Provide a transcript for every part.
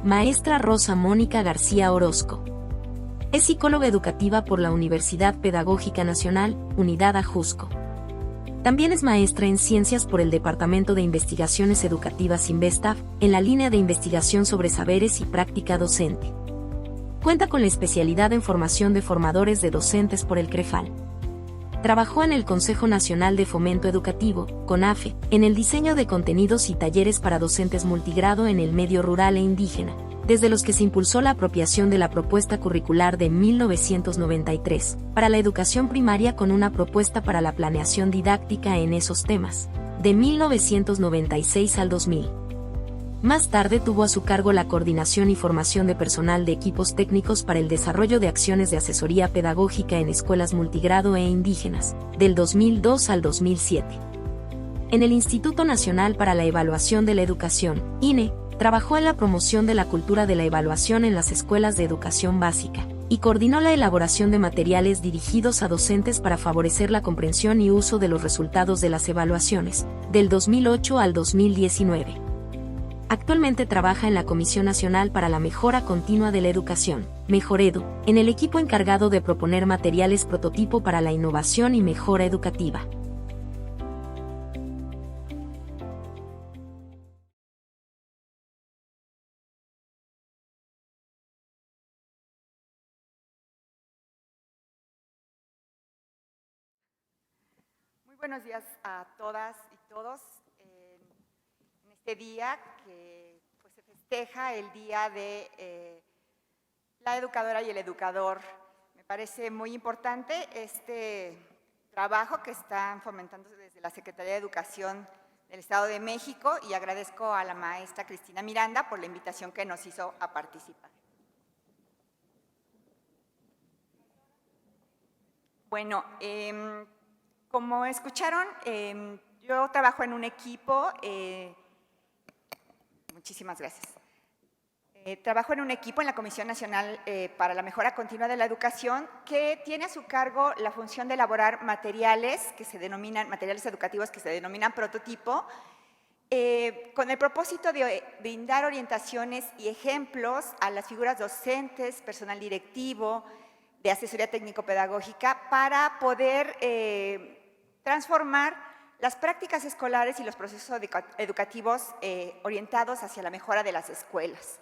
Maestra Rosa Mónica García Orozco. Es psicóloga educativa por la Universidad Pedagógica Nacional, Unidad Ajusco. También es maestra en ciencias por el Departamento de Investigaciones Educativas INVESTAF, en la línea de investigación sobre saberes y práctica docente. Cuenta con la especialidad en formación de formadores de docentes por el CREFAL. Trabajó en el Consejo Nacional de Fomento Educativo, CONAFE, en el diseño de contenidos y talleres para docentes multigrado en el medio rural e indígena, desde los que se impulsó la apropiación de la propuesta curricular de 1993, para la educación primaria con una propuesta para la planeación didáctica en esos temas, de 1996 al 2000. Más tarde tuvo a su cargo la coordinación y formación de personal de equipos técnicos para el desarrollo de acciones de asesoría pedagógica en escuelas multigrado e indígenas, del 2002 al 2007. En el Instituto Nacional para la Evaluación de la Educación, INE, trabajó en la promoción de la cultura de la evaluación en las escuelas de educación básica, y coordinó la elaboración de materiales dirigidos a docentes para favorecer la comprensión y uso de los resultados de las evaluaciones, del 2008 al 2019. Actualmente trabaja en la Comisión Nacional para la Mejora Continua de la Educación, Mejoredu, en el equipo encargado de proponer materiales prototipo para la innovación y mejora educativa. Muy buenos días a todas y todos en este día que pues, se festeja el Día de la Educadora y el Educador. Me parece muy importante este trabajo que están fomentando desde la Secretaría de Educación del Estado de México y agradezco a la maestra Cristina Miranda por la invitación que nos hizo a participar. Bueno, como escucharon, yo trabajo en un equipo, muchísimas gracias. Trabajo en un equipo en la Comisión Nacional para la Mejora Continua de la Educación que tiene a su cargo la función de elaborar materiales educativos que se denominan prototipo, con el propósito de brindar orientaciones y ejemplos a las figuras docentes, personal directivo, de asesoría técnico-pedagógica para poder transformar las prácticas escolares y los procesos educativos orientados hacia la mejora de las escuelas.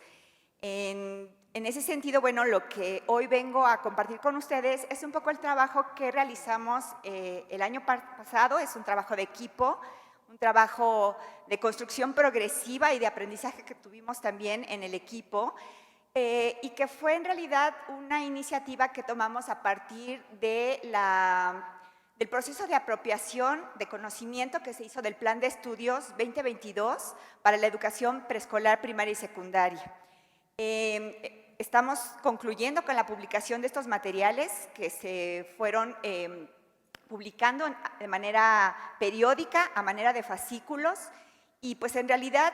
En ese sentido, bueno, lo que hoy vengo a compartir con ustedes es un poco el trabajo que realizamos el año pasado. Es un trabajo de equipo, un trabajo de construcción progresiva y de aprendizaje que tuvimos también en el equipo, y que fue en realidad una iniciativa que tomamos a partir de del proceso de apropiación de conocimiento que se hizo del Plan de Estudios 2022 para la educación preescolar, primaria y secundaria. Estamos concluyendo con la publicación de estos materiales que se fueron publicando de manera periódica, a manera de fascículos, y pues en realidad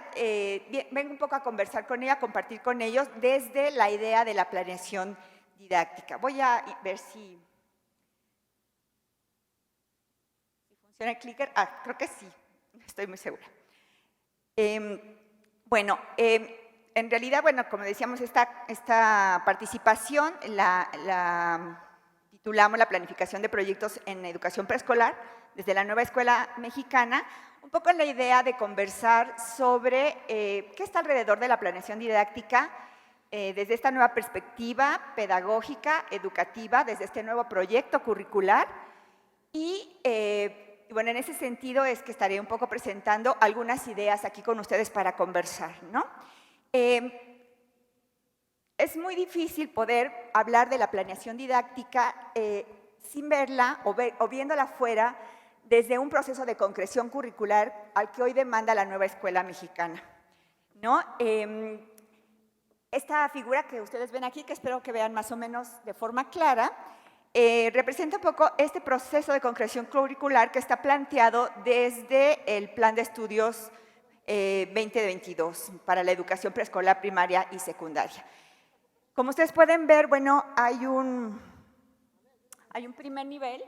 vengo un poco a conversar con ella, a compartir con ellos desde la idea de la planeación didáctica. Voy a ver si funciona el clicker. Creo que sí, estoy muy segura. Bueno, en realidad, bueno, como decíamos, esta participación la titulamos la planificación de proyectos en educación preescolar desde la nueva escuela mexicana, un poco en la idea de conversar sobre qué está alrededor de la planeación didáctica desde esta nueva perspectiva pedagógica, educativa, desde este nuevo proyecto curricular y bueno, en ese sentido es que estaré un poco presentando algunas ideas aquí con ustedes para conversar, ¿no? Es muy difícil poder hablar de la planeación didáctica sin verla o viéndola fuera desde un proceso de concreción curricular al que hoy demanda la nueva escuela mexicana, ¿no? Esta figura que ustedes ven aquí, que espero que vean más o menos de forma clara, representa un poco este proceso de concreción curricular que está planteado desde el Plan de Estudios 2022 para la educación preescolar, primaria y secundaria. Como ustedes pueden ver, bueno, hay un primer nivel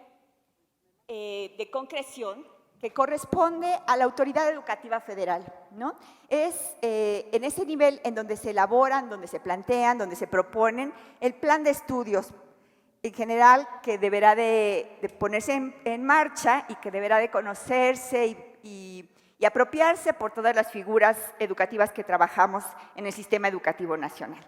de concreción que corresponde a la Autoridad Educativa Federal, ¿no? Es en ese nivel en donde se elaboran, donde se plantean, donde se proponen el plan de estudios en general que deberá de ponerse en marcha y que deberá de conocerse y apropiarse por todas las figuras educativas que trabajamos en el sistema educativo nacional.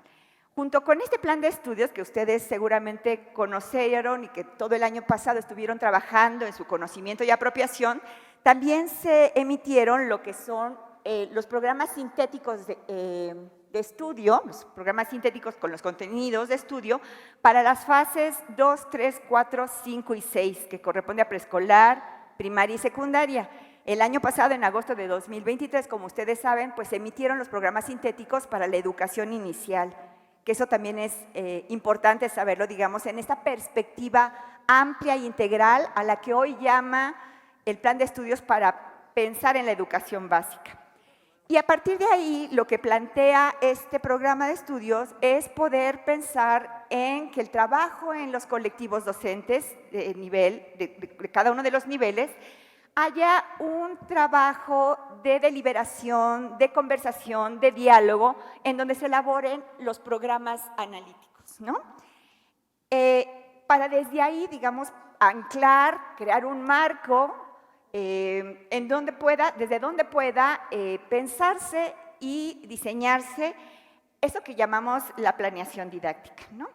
Junto con este plan de estudios que ustedes seguramente conocieron y que todo el año pasado estuvieron trabajando en su conocimiento y apropiación, también se emitieron lo que son los programas sintéticos de estudio, los programas sintéticos con los contenidos de estudio para las fases 2, 3, 4, 5 y 6, que corresponde a preescolar, primaria y secundaria. El año pasado, en agosto de 2023, como ustedes saben, pues se emitieron los programas sintéticos para la educación inicial, que eso también es importante saberlo, digamos, en esta perspectiva amplia e integral a la que hoy llama el plan de estudios para pensar en la educación básica. Y a partir de ahí, lo que plantea este programa de estudios es poder pensar en que el trabajo en los colectivos docentes de cada uno de los niveles haya un trabajo de deliberación, de conversación, de diálogo, en donde se elaboren los programas analíticos, ¿no? Para desde ahí, digamos, anclar, crear un marco en donde desde donde pueda pensarse y diseñarse eso que llamamos la planeación didáctica, ¿no?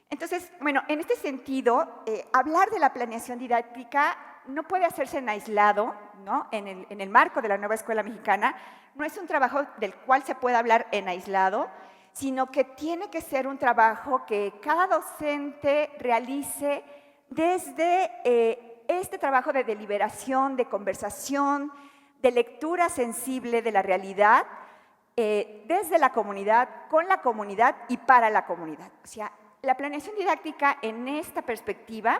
Entonces, bueno, en este sentido, hablar de la planeación didáctica no puede hacerse en aislado, ¿no? En el marco de la nueva escuela mexicana, no es un trabajo del cual se pueda hablar en aislado, sino que tiene que ser un trabajo que cada docente realice desde este trabajo de deliberación, de conversación, de lectura sensible de la realidad, desde la comunidad, con la comunidad y para la comunidad. O sea, la planeación didáctica en esta perspectiva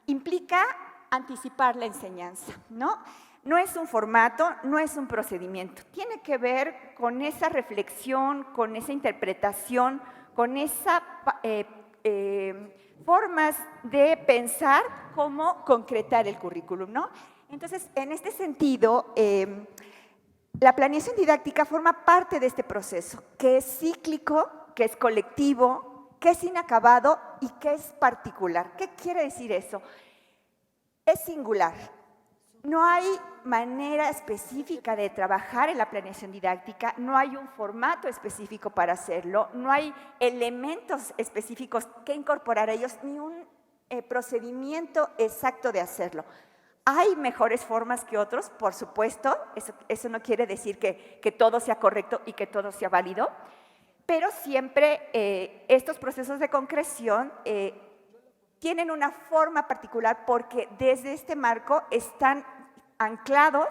implica anticipar la enseñanza, ¿no? No es un formato, no es un procedimiento. Tiene que ver con esa reflexión, con esa interpretación, con esas formas de pensar cómo concretar el currículum, ¿no? Entonces, en este sentido, la planeación didáctica forma parte de este proceso, que es cíclico, que es colectivo, que es inacabado y que es particular. ¿Qué quiere decir eso? Es singular. No hay manera específica de trabajar en la planeación didáctica, no hay un formato específico para hacerlo, no hay elementos específicos que incorporar a ellos, ni un procedimiento exacto de hacerlo. Hay mejores formas que otros, por supuesto, eso no quiere decir que todo sea correcto y que todo sea válido, pero siempre estos procesos de concreción tienen una forma particular porque desde este marco están anclados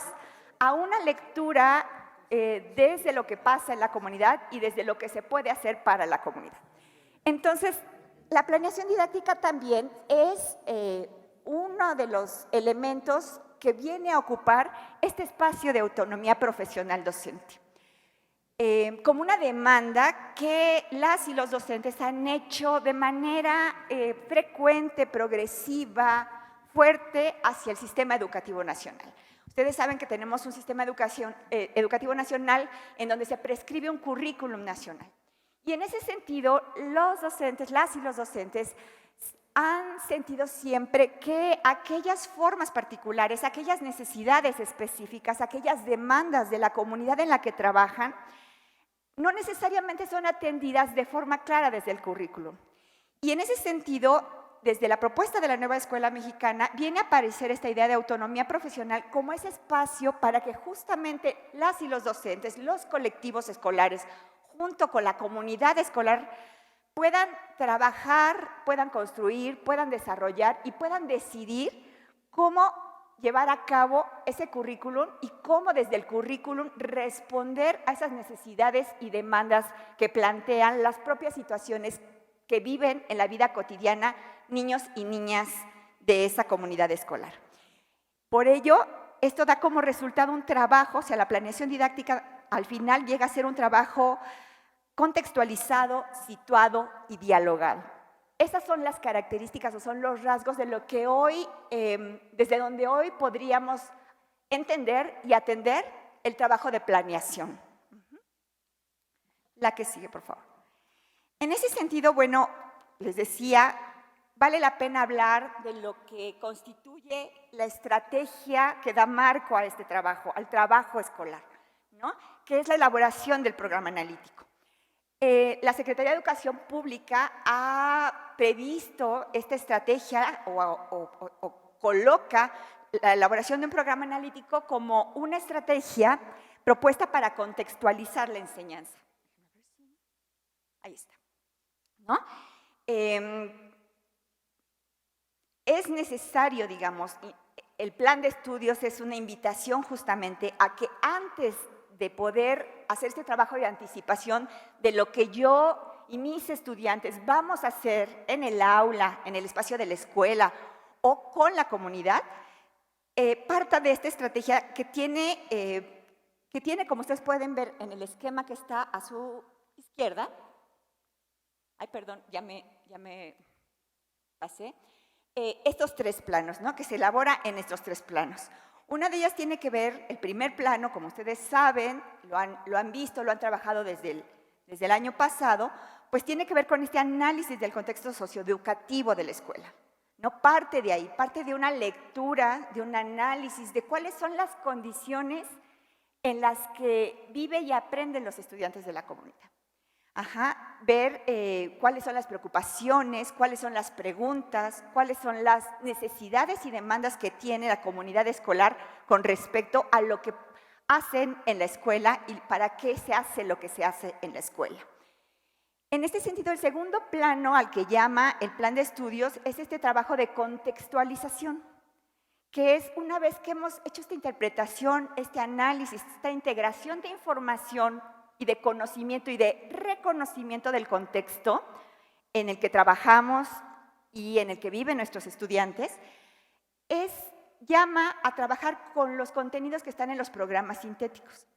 a una lectura desde lo que pasa en la comunidad y desde lo que se puede hacer para la comunidad. Entonces, la planeación didáctica también es uno de los elementos que viene a ocupar este espacio de autonomía profesional docente. Como una demanda que las y los docentes han hecho de manera frecuente, progresiva, fuerte hacia el sistema educativo nacional. Ustedes saben que tenemos un sistema educativo nacional en donde se prescribe un currículum nacional. Y en ese sentido, los docentes, las y los docentes, han sentido siempre que aquellas formas particulares, aquellas necesidades específicas, aquellas demandas de la comunidad en la que trabajan, no necesariamente son atendidas de forma clara desde el currículum. Y en ese sentido, desde la propuesta de la nueva escuela mexicana, viene a aparecer esta idea de autonomía profesional como ese espacio para que justamente las y los docentes, los colectivos escolares, junto con la comunidad escolar, puedan trabajar, puedan construir, puedan desarrollar y puedan decidir cómo llevar a cabo ese currículum y cómo desde el currículum responder a esas necesidades y demandas que plantean las propias situaciones que viven en la vida cotidiana niños y niñas de esa comunidad escolar. Por ello, esto da como resultado un trabajo, o sea, la planeación didáctica al final llega a ser un trabajo contextualizado, situado y dialogado. Esas son las características o son los rasgos de lo que hoy, desde donde hoy podríamos entender y atender el trabajo de planeación. La que sigue, por favor. En ese sentido, bueno, les decía, vale la pena hablar de lo que constituye la estrategia que da marco a este trabajo, al trabajo escolar, ¿no? Que es la elaboración del programa analítico. La Secretaría de Educación Pública ha previsto esta estrategia o coloca la elaboración de un programa analítico como una estrategia propuesta para contextualizar la enseñanza. Ahí está, ¿no? Es necesario, digamos, el plan de estudios es una invitación justamente a que antes de poder hacer este trabajo de anticipación de lo que yo y mis estudiantes vamos a hacer en el aula, en el espacio de la escuela o con la comunidad, parta de esta estrategia que tiene, como ustedes pueden ver en el esquema que está a su izquierda. Ay, perdón, ya me pasé. Estos tres planos, ¿no? Que se elabora en estos tres planos. Una de ellas tiene que ver, el primer plano, como ustedes saben, lo han visto, lo han trabajado desde el año pasado, pues tiene que ver con este análisis del contexto socioeducativo de la escuela. No parte de ahí, parte de una lectura, de un análisis de cuáles son las condiciones en las que viven y aprenden los estudiantes de la comunidad. Ver cuáles son las preocupaciones, cuáles son las preguntas, cuáles son las necesidades y demandas que tiene la comunidad escolar con respecto a lo que hacen en la escuela y para qué se hace lo que se hace en la escuela. En este sentido, el segundo plano al que llama el plan de estudios es este trabajo de contextualización, que es una vez que hemos hecho esta interpretación, este análisis, esta integración de información y de conocimiento y de reconocimiento del contexto en el que trabajamos y en el que viven nuestros estudiantes, llama a trabajar con los contenidos que están en los programas sintéticos.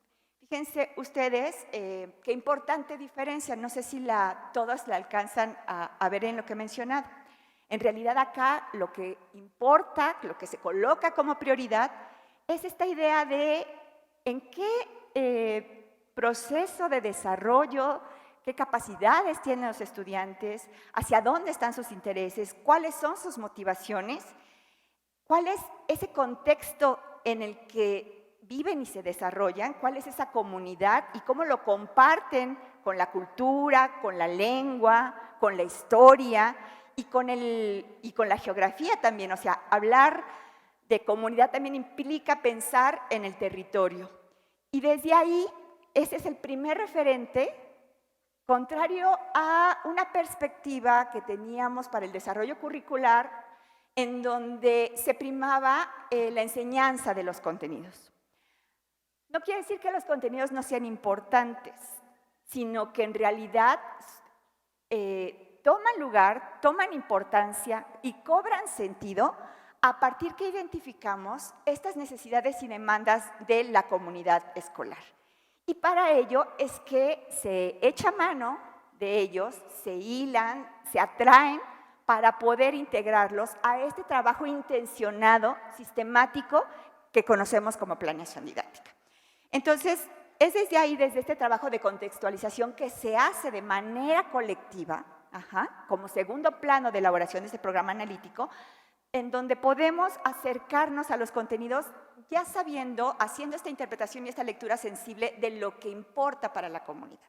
Fíjense ustedes qué importante diferencia, no sé si todos la alcanzan a ver en lo que he mencionado. En realidad acá lo que importa, lo que se coloca como prioridad, es esta idea de en qué proceso de desarrollo, qué capacidades tienen los estudiantes, hacia dónde están sus intereses, cuáles son sus motivaciones, cuál es ese contexto en el que viven y se desarrollan, cuál es esa comunidad y cómo lo comparten con la cultura, con la lengua, con la historia y con la geografía también. O sea, hablar de comunidad también implica pensar en el territorio. Y desde ahí, ese es el primer referente, contrario a una perspectiva que teníamos para el desarrollo curricular, en donde se primaba la enseñanza de los contenidos. No quiere decir que los contenidos no sean importantes, sino que en realidad toman lugar, toman importancia y cobran sentido a partir que identificamos estas necesidades y demandas de la comunidad escolar. Y para ello es que se echa mano de ellos, se hilan, se atraen para poder integrarlos a este trabajo intencionado, sistemático, que conocemos como planeación didáctica. Entonces, es desde ahí, desde este trabajo de contextualización que se hace de manera colectiva, como segundo plano de elaboración de este programa analítico, en donde podemos acercarnos a los contenidos ya sabiendo, haciendo esta interpretación y esta lectura sensible de lo que importa para la comunidad.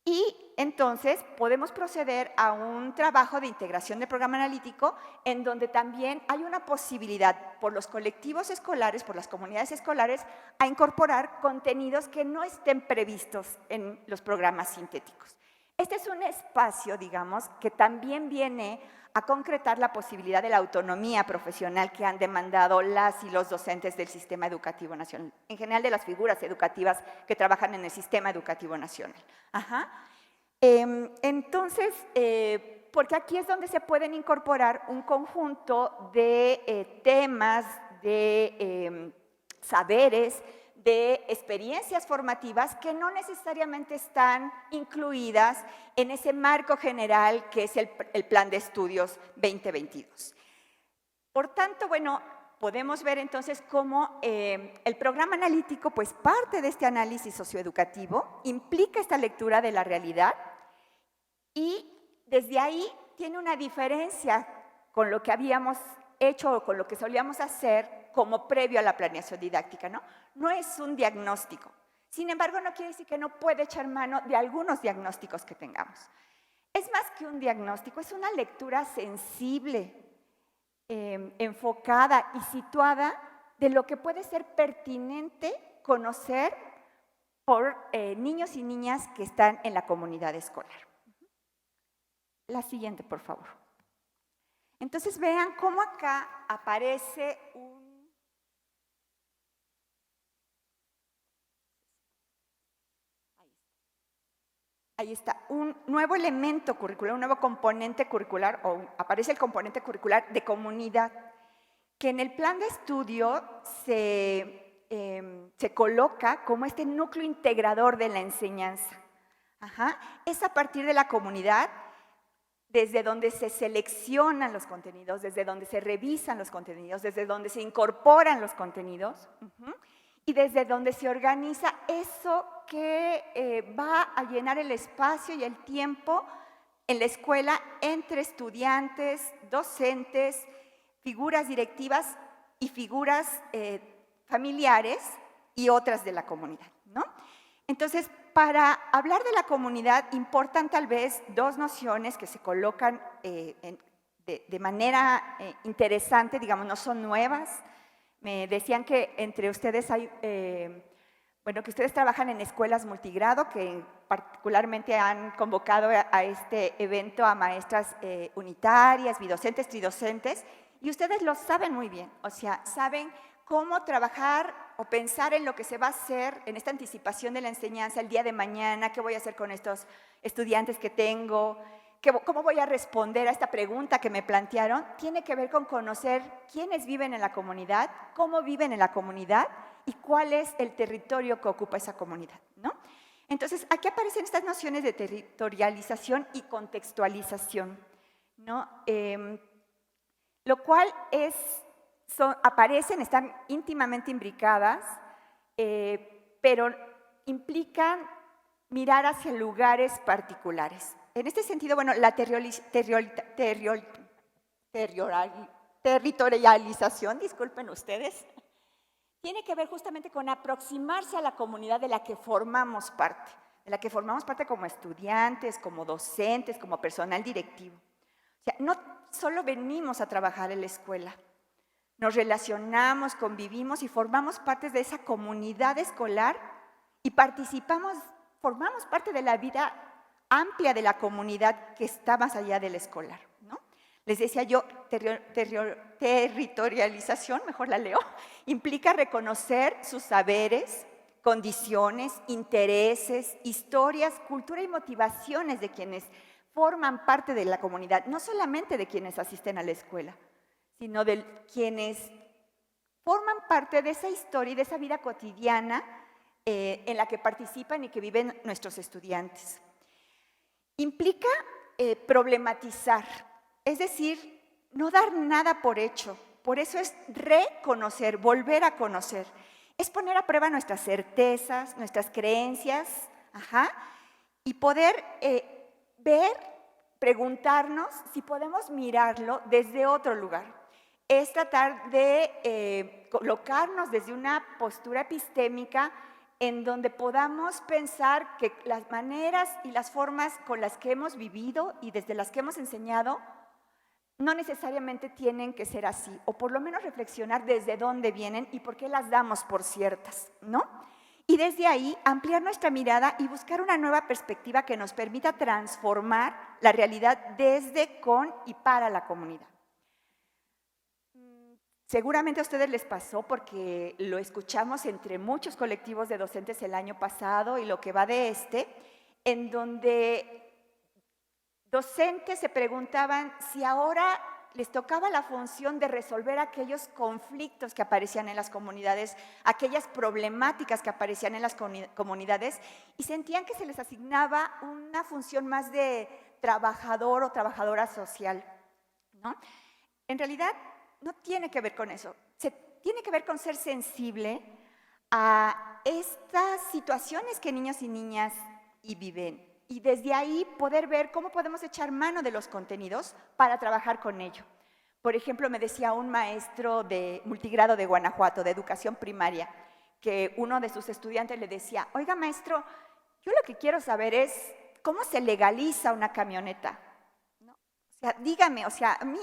Y entonces podemos proceder a un trabajo de integración del programa analítico en donde también hay una posibilidad por los colectivos escolares, por las comunidades escolares, a incorporar contenidos que no estén previstos en los programas sintéticos. Este es un espacio, digamos, que también viene a concretar la posibilidad de la autonomía profesional que han demandado las y los docentes del sistema educativo nacional, en general de las figuras educativas que trabajan en el sistema educativo nacional. Entonces, porque aquí es donde se pueden incorporar un conjunto de temas, de saberes, de experiencias formativas que no necesariamente están incluidas en ese marco general que es el Plan de Estudios 2022. Por tanto, bueno, podemos ver entonces cómo el programa analítico, pues parte de este análisis socioeducativo, implica esta lectura de la realidad y desde ahí tiene una diferencia con lo que habíamos hecho o con lo que solíamos hacer como previo a la planeación didáctica, ¿no? No es un diagnóstico. Sin embargo, no quiere decir que no puede echar mano de algunos diagnósticos que tengamos. Es más que un diagnóstico, es una lectura sensible, enfocada y situada de lo que puede ser pertinente conocer por niños y niñas que están en la comunidad escolar. La siguiente, por favor. Entonces vean cómo acá aparece ahí está, un nuevo elemento curricular, un nuevo componente curricular, o aparece el componente curricular de comunidad, que en el plan de estudio se coloca como este núcleo integrador de la enseñanza. Es a partir de la comunidad, desde donde se seleccionan los contenidos, desde donde se revisan los contenidos, desde donde se incorporan los contenidos, y desde donde se organiza eso que va a llenar el espacio y el tiempo en la escuela entre estudiantes, docentes, figuras directivas y figuras familiares y otras de la comunidad, ¿no? Entonces, para hablar de la comunidad, importan tal vez dos nociones que se colocan de manera interesante, digamos, no son nuevas. Me decían que entre ustedes hay, bueno, que ustedes trabajan en escuelas multigrado, que particularmente han convocado a este evento a maestras unitarias, bidocentes, tridocentes, y ustedes lo saben muy bien, o sea, saben cómo trabajar o pensar en lo que se va a hacer en esta anticipación de la enseñanza el día de mañana, qué voy a hacer con estos estudiantes que tengo, cómo voy a responder a esta pregunta que me plantearon. Tiene que ver con conocer quiénes viven en la comunidad, cómo viven en la comunidad y cuál es el territorio que ocupa esa comunidad, ¿no? Entonces, aquí aparecen estas nociones de territorialización y contextualización, ¿no? Lo cual aparecen, están íntimamente imbricadas, pero implican mirar hacia lugares particulares. En este sentido, bueno, la territorialización, disculpen ustedes, tiene que ver justamente con aproximarse a la comunidad de la que formamos parte como estudiantes, como docentes, como personal directivo. O sea, no solo venimos a trabajar en la escuela, nos relacionamos, convivimos y formamos parte de esa comunidad escolar y formamos parte de la vida amplia de la comunidad que está más allá del escolar, ¿no? Les decía yo, territorialización, mejor la leo, implica reconocer sus saberes, condiciones, intereses, historias, cultura y motivaciones de quienes forman parte de la comunidad, no solamente de quienes asisten a la escuela, sino de quienes forman parte de esa historia y de esa vida cotidiana en la que participan y que viven nuestros estudiantes. Implica problematizar, es decir, no dar nada por hecho. Por eso es reconocer, volver a conocer. Es poner a prueba nuestras certezas, nuestras creencias, y poder ver, preguntarnos si podemos mirarlo desde otro lugar. Es tratar de colocarnos desde una postura epistémica en donde podamos pensar que las maneras y las formas con las que hemos vivido y desde las que hemos enseñado no necesariamente tienen que ser así, o por lo menos reflexionar desde dónde vienen y por qué las damos por ciertas, ¿no? Y desde ahí ampliar nuestra mirada y buscar una nueva perspectiva que nos permita transformar la realidad desde, con y para la comunidad. Seguramente a ustedes les pasó porque lo escuchamos entre muchos colectivos de docentes el año pasado y lo que va de en donde docentes se preguntaban si ahora les tocaba la función de resolver aquellos conflictos que aparecían en las comunidades, aquellas problemáticas que aparecían en las comunidades, y sentían que se les asignaba una función más de trabajador o trabajadora social, ¿no? En realidad, no tiene que ver con eso. Se tiene que ver con ser sensible a estas situaciones que niños y niñas viven y desde ahí poder ver cómo podemos echar mano de los contenidos para trabajar con ello. Por ejemplo, me decía un maestro de multigrado de Guanajuato, de educación primaria, que uno de sus estudiantes le decía, oiga maestro, yo lo que quiero saber es cómo se legaliza una camioneta. ¿No? O sea, dígame, o sea, a mí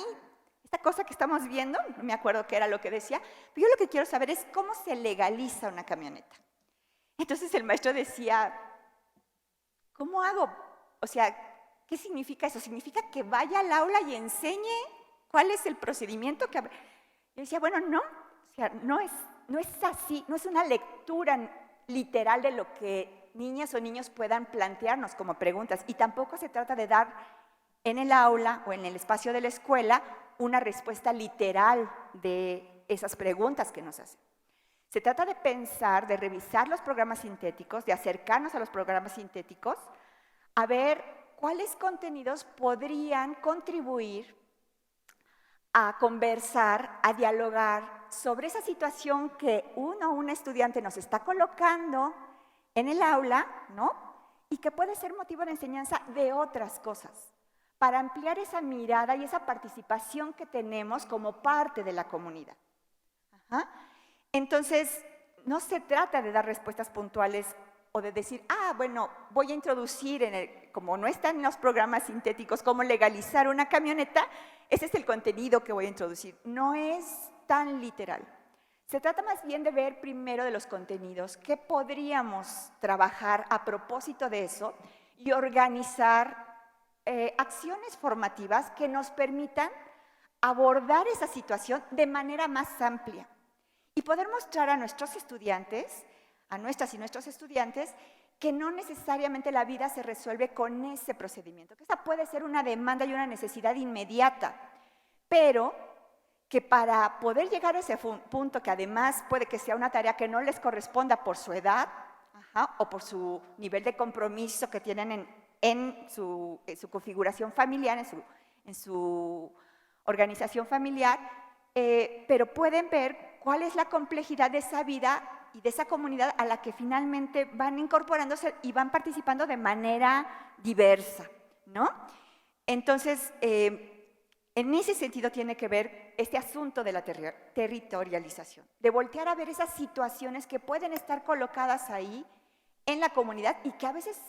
esta cosa que estamos viendo, no me acuerdo qué era lo que decía, pero yo lo que quiero saber es cómo se legaliza una camioneta. Entonces el maestro decía, ¿cómo hago? O sea, ¿qué significa eso? ¿Significa que vaya al aula y enseñe cuál es el procedimiento? Yo decía, bueno, no, o sea, no es así, no es una lectura literal de lo que niñas o niños puedan plantearnos como preguntas. Y tampoco se trata de dar en el aula o en el espacio de la escuela una respuesta literal de esas preguntas que nos hacen. Se trata de pensar, de revisar los programas sintéticos, de acercarnos a los programas sintéticos, a ver cuáles contenidos podrían contribuir a conversar, a dialogar sobre esa situación que uno o una estudiante nos está colocando en el aula, ¿no? Y que puede ser motivo de enseñanza de otras cosas, para ampliar esa mirada y esa participación que tenemos como parte de la comunidad. Ajá. Entonces, no se trata de dar respuestas puntuales o de decir, bueno, voy a introducir, como no están en los programas sintéticos, cómo legalizar una camioneta, ese es el contenido que voy a introducir. No es tan literal. Se trata más bien de ver primero de los contenidos, qué podríamos trabajar a propósito de eso y organizar acciones formativas que nos permitan abordar esa situación de manera más amplia y poder mostrar a nuestros estudiantes, a nuestras y nuestros estudiantes, que no necesariamente la vida se resuelve con ese procedimiento, que esa puede ser una demanda y una necesidad inmediata, pero que para poder llegar a ese punto, que además puede que sea una tarea que no les corresponda por su edad o por su nivel de compromiso que tienen en su configuración familiar, en su organización familiar, pero pueden ver cuál es la complejidad de esa vida y de esa comunidad a la que finalmente van incorporándose y van participando de manera diversa, ¿no? Entonces, en ese sentido tiene que ver este asunto de la territorialización, de voltear a ver esas situaciones que pueden estar colocadas ahí en la comunidad y que a veces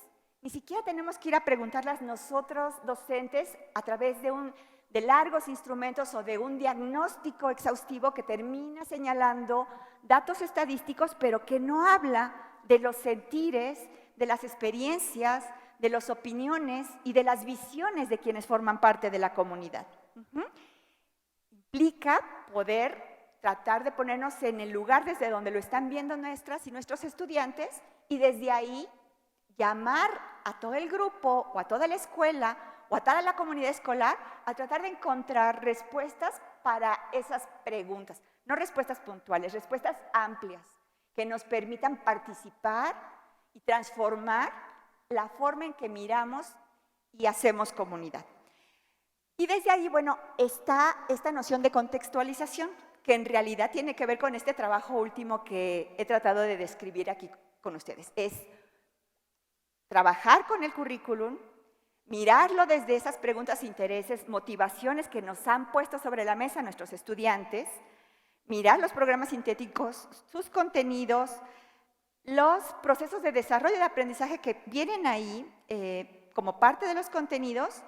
ni siquiera tenemos que ir a preguntarlas nosotros, docentes, a través de largos instrumentos o de un diagnóstico exhaustivo que termina señalando datos estadísticos, pero que no habla de los sentires, de las experiencias, de las opiniones y de las visiones de quienes forman parte de la comunidad. Implica poder tratar de ponernos en el lugar desde donde lo están viendo nuestras y nuestros estudiantes y desde ahí llamar a todo el grupo o a toda la escuela o a toda la comunidad escolar a tratar de encontrar respuestas para esas preguntas. No respuestas puntuales, respuestas amplias que nos permitan participar y transformar la forma en que miramos y hacemos comunidad. Y desde ahí, bueno, está esta noción de contextualización, que en realidad tiene que ver con este trabajo último que he tratado de describir aquí con ustedes. Es trabajar con el currículum, mirarlo desde esas preguntas, intereses, motivaciones que nos han puesto sobre la mesa nuestros estudiantes, mirar los programas sintéticos, sus contenidos, los procesos de desarrollo y de aprendizaje que vienen ahí como parte de los contenidos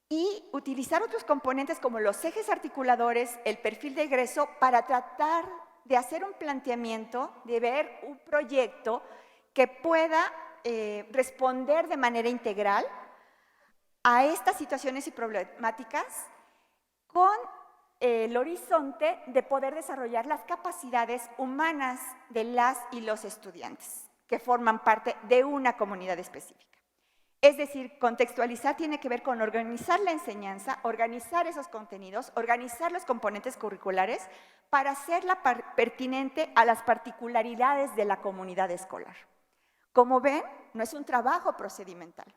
y utilizar otros componentes como los ejes articuladores, el perfil de egreso para tratar de hacer un planteamiento, de ver un proyecto que pueda responder de manera integral a estas situaciones y problemáticas con el horizonte de poder desarrollar las capacidades humanas de las y los estudiantes que forman parte de una comunidad específica. Es decir, contextualizar tiene que ver con organizar la enseñanza, organizar esos contenidos, organizar los componentes curriculares para hacerla pertinente a las particularidades de la comunidad escolar. Como ven, no es un trabajo procedimental.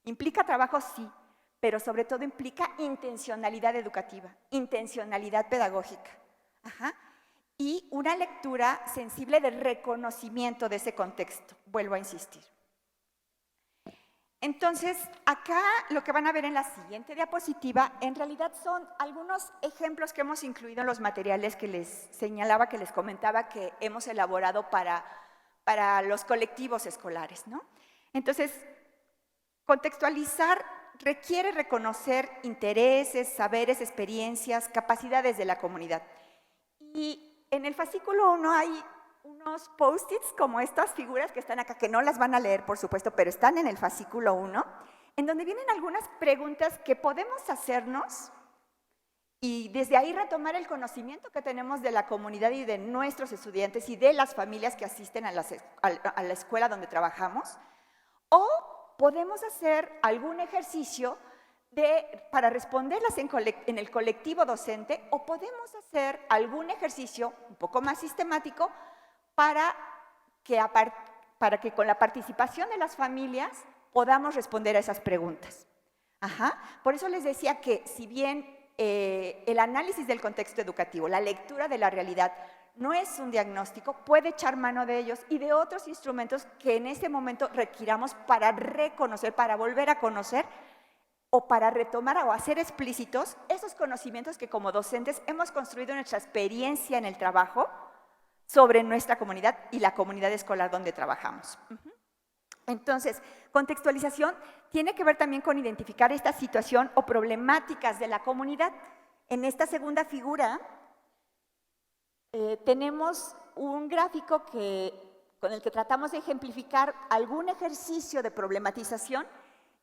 Implica trabajo, sí, pero sobre todo implica intencionalidad educativa, intencionalidad pedagógica. y una lectura sensible de reconocimiento de ese contexto, vuelvo a insistir. Entonces, acá lo que van a ver en la siguiente diapositiva, en realidad son algunos ejemplos que hemos incluido en los materiales que les señalaba, que les comentaba que hemos elaborado para los colectivos escolares, ¿no? Entonces, contextualizar requiere reconocer intereses, saberes, experiencias, capacidades de la comunidad. Y en el fascículo 1 hay unos post-its como estas figuras que están acá, que no las van a leer, por supuesto, pero están en el fascículo 1, en donde vienen algunas preguntas que podemos hacernos y desde ahí retomar el conocimiento que tenemos de la comunidad y de nuestros estudiantes y de las familias que asisten a la escuela donde trabajamos, o podemos hacer algún ejercicio para responderlas en el colectivo docente, o podemos hacer algún ejercicio un poco más sistemático para que con la participación de las familias podamos responder a esas preguntas. Por eso les decía que si bien el análisis del contexto educativo, la lectura de la realidad, no es un diagnóstico, puede echar mano de ellos y de otros instrumentos que en ese momento requiramos para reconocer, para volver a conocer o para retomar o hacer explícitos esos conocimientos que como docentes hemos construido en nuestra experiencia en el trabajo sobre nuestra comunidad y la comunidad escolar donde trabajamos. Entonces, contextualización tiene que ver también con identificar esta situación o problemáticas de la comunidad. En esta segunda figura tenemos un gráfico con el que tratamos de ejemplificar algún ejercicio de problematización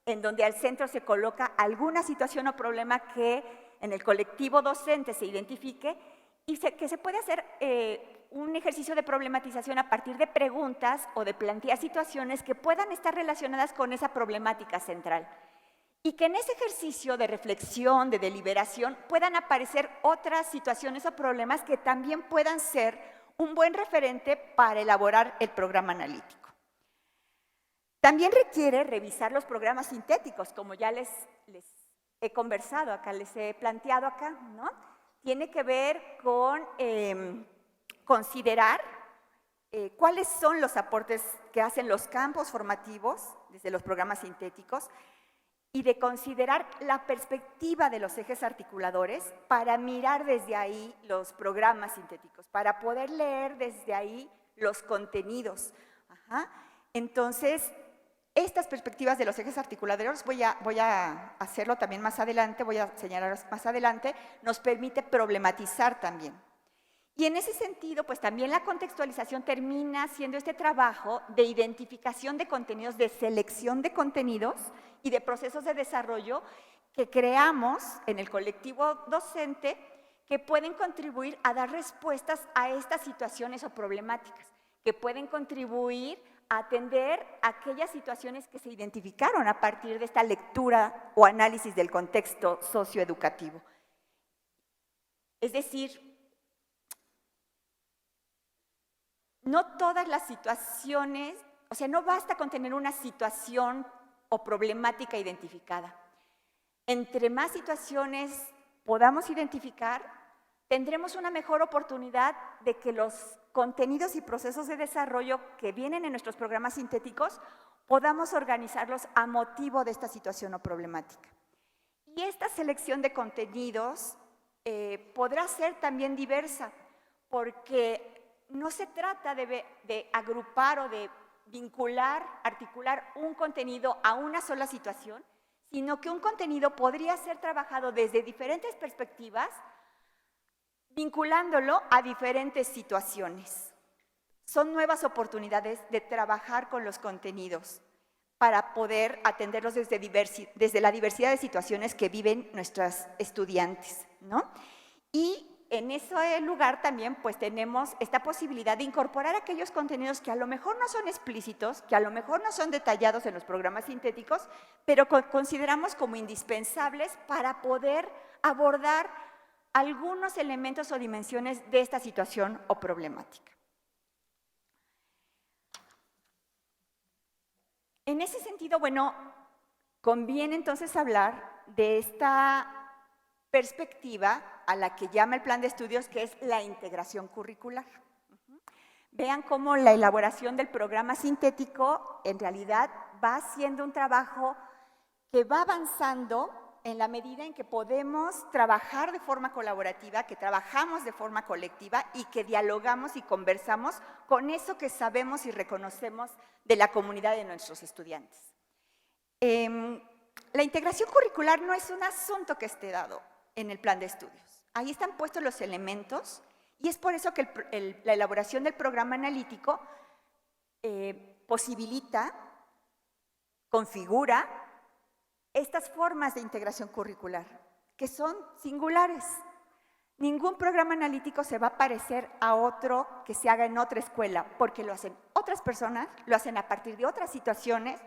en donde al centro se coloca alguna situación o problema que en el colectivo docente se identifique y que se puede hacer un ejercicio de problematización a partir de preguntas o de plantear situaciones que puedan estar relacionadas con esa problemática central. Y que en ese ejercicio de reflexión, de deliberación, puedan aparecer otras situaciones o problemas que también puedan ser un buen referente para elaborar el programa analítico. También requiere revisar los programas sintéticos, como ya les he conversado acá, les he planteado acá, ¿no? Tiene que ver con considerar cuáles son los aportes que hacen los campos formativos desde los programas sintéticos y de considerar la perspectiva de los ejes articuladores para mirar desde ahí los programas sintéticos, para poder leer desde ahí los contenidos. Entonces, estas perspectivas de los ejes articuladores, voy a hacerlo también más adelante, voy a señalarlos más adelante, nos permite problematizar también. Y en ese sentido, pues también la contextualización termina siendo este trabajo de identificación de contenidos, de selección de contenidos y de procesos de desarrollo que creamos en el colectivo docente que pueden contribuir a dar respuestas a estas situaciones o problemáticas, que pueden contribuir a atender aquellas situaciones que se identificaron a partir de esta lectura o análisis del contexto socioeducativo. Es decir, no todas las situaciones, o sea, no basta con tener una situación o problemática identificada. Entre más situaciones podamos identificar, tendremos una mejor oportunidad de que los contenidos y procesos de desarrollo que vienen en nuestros programas sintéticos podamos organizarlos a motivo de esta situación o problemática. Y esta selección de contenidos podrá ser también diversa, porque no se trata de agrupar o de vincular, articular un contenido a una sola situación, sino que un contenido podría ser trabajado desde diferentes perspectivas, vinculándolo a diferentes situaciones. Son nuevas oportunidades de trabajar con los contenidos para poder atenderlos desde la diversidad de situaciones que viven nuestras estudiantes, ¿no? Y en ese lugar también pues tenemos esta posibilidad de incorporar aquellos contenidos que a lo mejor no son explícitos, que a lo mejor no son detallados en los programas sintéticos, pero consideramos como indispensables para poder abordar algunos elementos o dimensiones de esta situación o problemática. En ese sentido, bueno, conviene entonces hablar de esta perspectiva a la que llama el plan de estudios, que es la integración curricular. Vean cómo la elaboración del programa sintético en realidad va siendo un trabajo que va avanzando en la medida en que podemos trabajar de forma colaborativa, que trabajamos de forma colectiva y que dialogamos y conversamos con eso que sabemos y reconocemos de la comunidad de nuestros estudiantes. La integración curricular no es un asunto que esté dado en el plan de estudios. Ahí están puestos los elementos y es por eso que la elaboración del programa analítico posibilita, configura estas formas de integración curricular, que son singulares. Ningún programa analítico se va a parecer a otro que se haga en otra escuela, porque lo hacen otras personas, lo hacen a partir de otras situaciones,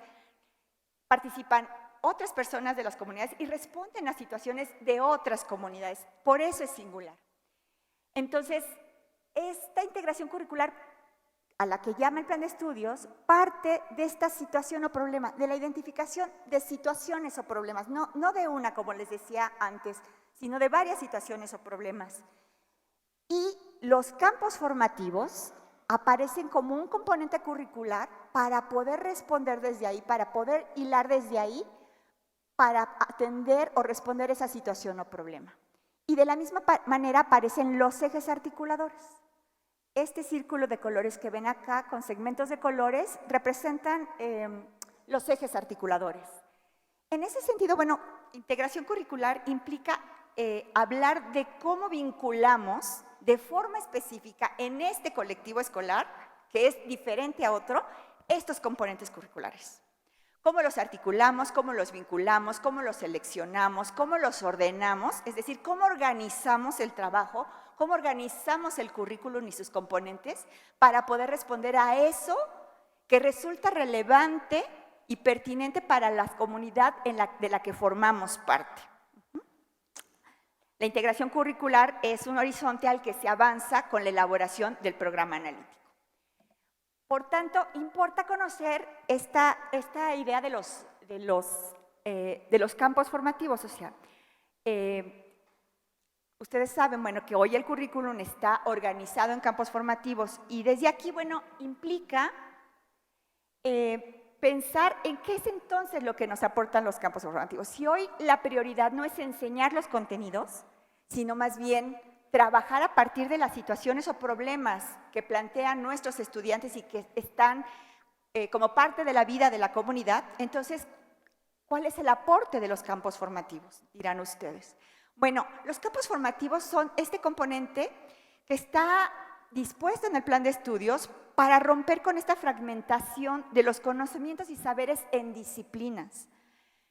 participan otras personas de las comunidades y responden a situaciones de otras comunidades. Por eso es singular. Entonces, esta integración curricular a la que llama el plan de estudios, parte de esta situación o problema, de la identificación de situaciones o problemas, no de una, como les decía antes, sino de varias situaciones o problemas. Y los campos formativos aparecen como un componente curricular para poder responder desde ahí, para poder hilar desde ahí, para atender o responder esa situación o problema. Y de la misma manera aparecen los ejes articuladores. Este círculo de colores que ven acá, con segmentos de colores, representan los ejes articuladores. En ese sentido, bueno, integración curricular implica hablar de cómo vinculamos de forma específica en este colectivo escolar, que es diferente a otro, estos componentes curriculares. Cómo los articulamos, cómo los vinculamos, cómo los seleccionamos, cómo los ordenamos, es decir, cómo organizamos el trabajo, cómo organizamos el currículum y sus componentes para poder responder a eso que resulta relevante y pertinente para la comunidad de la que formamos parte. La integración curricular es un horizonte al que se avanza con la elaboración del programa analítico. Por tanto, importa conocer esta idea de los campos formativos. O sea, ustedes saben, bueno, que hoy el currículum está organizado en campos formativos y desde aquí, bueno, implica pensar en qué es entonces lo que nos aportan los campos formativos. Si hoy la prioridad no es enseñar los contenidos, sino más bien trabajar a partir de las situaciones o problemas que plantean nuestros estudiantes y que están como parte de la vida de la comunidad, entonces, ¿cuál es el aporte de los campos formativos? Dirán ustedes. Bueno, los campos formativos son este componente que está dispuesto en el plan de estudios para romper con esta fragmentación de los conocimientos y saberes en disciplinas.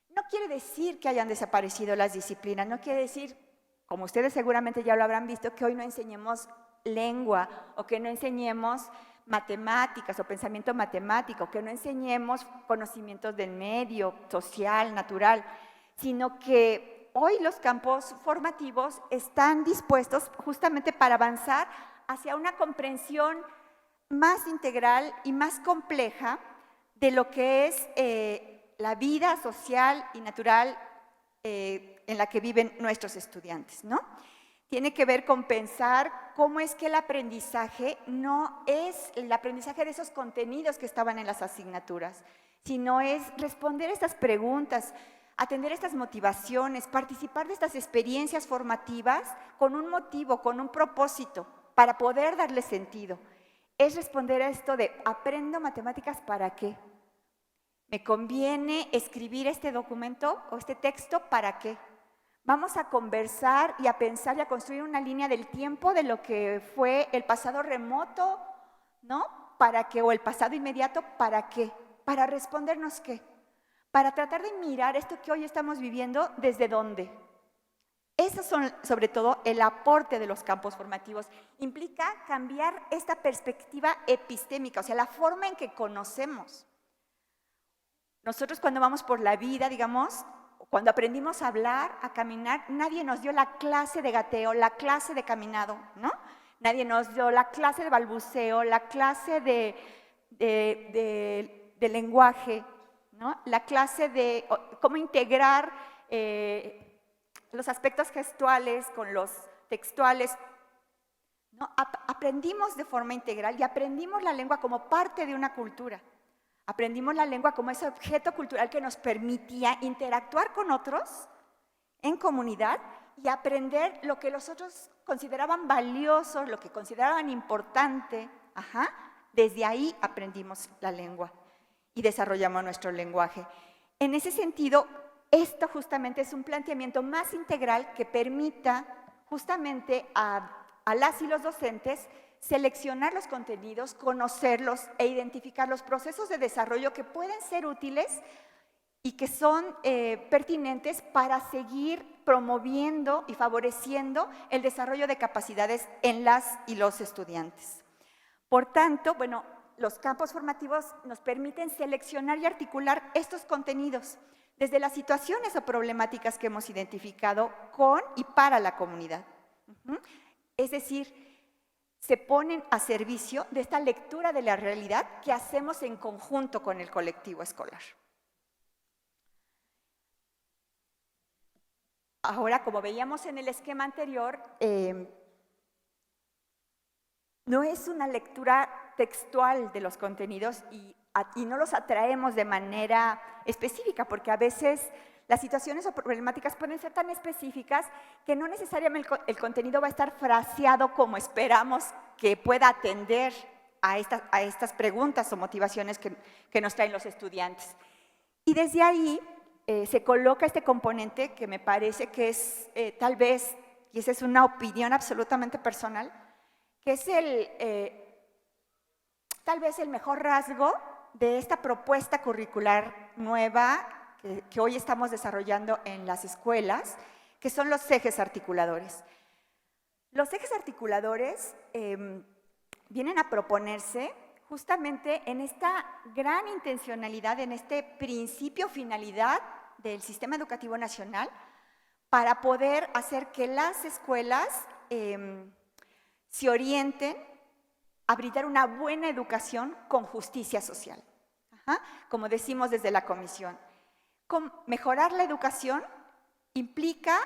No quiere decir que hayan desaparecido las disciplinas, no quiere decir, como ustedes seguramente ya lo habrán visto, que hoy no enseñemos lengua o que no enseñemos matemáticas o pensamiento matemático, que no enseñemos conocimientos del medio social, natural, sino que hoy los campos formativos están dispuestos justamente para avanzar hacia una comprensión más integral y más compleja de lo que es la vida social y natural en la que viven nuestros estudiantes, ¿no? Tiene que ver con pensar cómo es que el aprendizaje no es el aprendizaje de esos contenidos que estaban en las asignaturas, sino es responder estas preguntas, atender estas motivaciones, participar de estas experiencias formativas con un motivo, con un propósito, para poder darle sentido. Es responder a esto de, ¿aprendo matemáticas para qué? ¿Me conviene escribir este documento o este texto para qué? Vamos a conversar y a pensar y a construir una línea del tiempo de lo que fue el pasado remoto, ¿no? ¿Para qué? O el pasado inmediato, ¿para qué? Para respondernos qué. Para tratar de mirar esto que hoy estamos viviendo, ¿desde dónde? Esos son, sobre todo, el aporte de los campos formativos. Implica cambiar esta perspectiva epistémica, o sea, la forma en que conocemos. Nosotros cuando vamos por la vida, digamos, cuando aprendimos a hablar, a caminar, nadie nos dio la clase de gateo, la clase de caminado, ¿no? Nadie nos dio la clase de balbuceo, la clase de lenguaje, ¿no? La clase de cómo integrar los aspectos gestuales con los textuales, ¿no? Aprendimos de forma integral y aprendimos la lengua como parte de una cultura. Aprendimos la lengua como ese objeto cultural que nos permitía interactuar con otros en comunidad y aprender lo que los otros consideraban valioso, lo que consideraban importante. Desde ahí aprendimos la lengua y desarrollamos nuestro lenguaje. En ese sentido, esto justamente es un planteamiento más integral que permita justamente a las y los docentes seleccionar los contenidos, conocerlos e identificar los procesos de desarrollo que pueden ser útiles y que son pertinentes para seguir promoviendo y favoreciendo el desarrollo de capacidades en las y los estudiantes. Por tanto, bueno, los campos formativos nos permiten seleccionar y articular estos contenidos desde las situaciones o problemáticas que hemos identificado con y para la comunidad. Es decir, se ponen a servicio de esta lectura de la realidad que hacemos en conjunto con el colectivo escolar. Ahora, como veíamos en el esquema anterior, no es una lectura textual de los contenidos y no los atraemos de manera específica, porque a veces las situaciones o problemáticas pueden ser tan específicas que no necesariamente el contenido va a estar fraseado como esperamos que pueda atender a estas preguntas o motivaciones que nos traen los estudiantes. Y desde ahí se coloca este componente que me parece que es tal vez, y esa es una opinión absolutamente personal, que es tal vez el mejor rasgo de esta propuesta curricular nueva que hoy estamos desarrollando en las escuelas, que son los ejes articuladores. Los ejes articuladores vienen a proponerse justamente en esta gran intencionalidad, en este principio finalidad del sistema educativo nacional, para poder hacer que las escuelas se orienten a brindar una buena educación con justicia social. Como decimos desde la comisión, mejorar la educación implica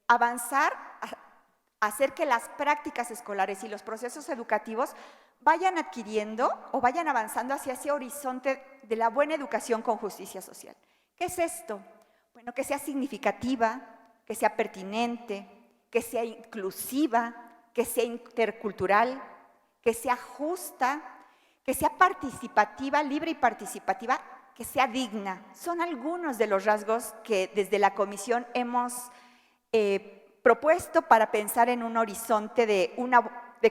avanzar, hacer que las prácticas escolares y los procesos educativos vayan adquiriendo o vayan avanzando hacia ese horizonte de la buena educación con justicia social. ¿Qué es esto? Bueno, que sea significativa, que sea pertinente, que sea inclusiva, que sea intercultural, que sea justa, que sea participativa, libre y participativa, que sea digna. Son algunos de los rasgos que desde la comisión hemos propuesto para pensar en un horizonte de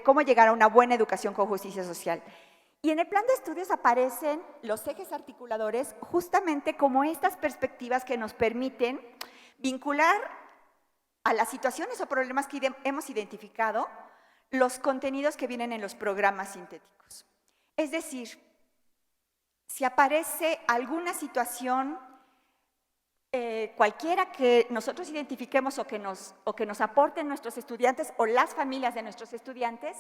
cómo llegar a una buena educación con justicia social. Y en el plan de estudios aparecen los ejes articuladores justamente como estas perspectivas que nos permiten vincular a las situaciones o problemas que hemos identificado los contenidos que vienen en los programas sintéticos. Es decir, si aparece alguna situación cualquiera que nosotros identifiquemos o que nos aporten nuestros estudiantes o las familias de nuestros estudiantes,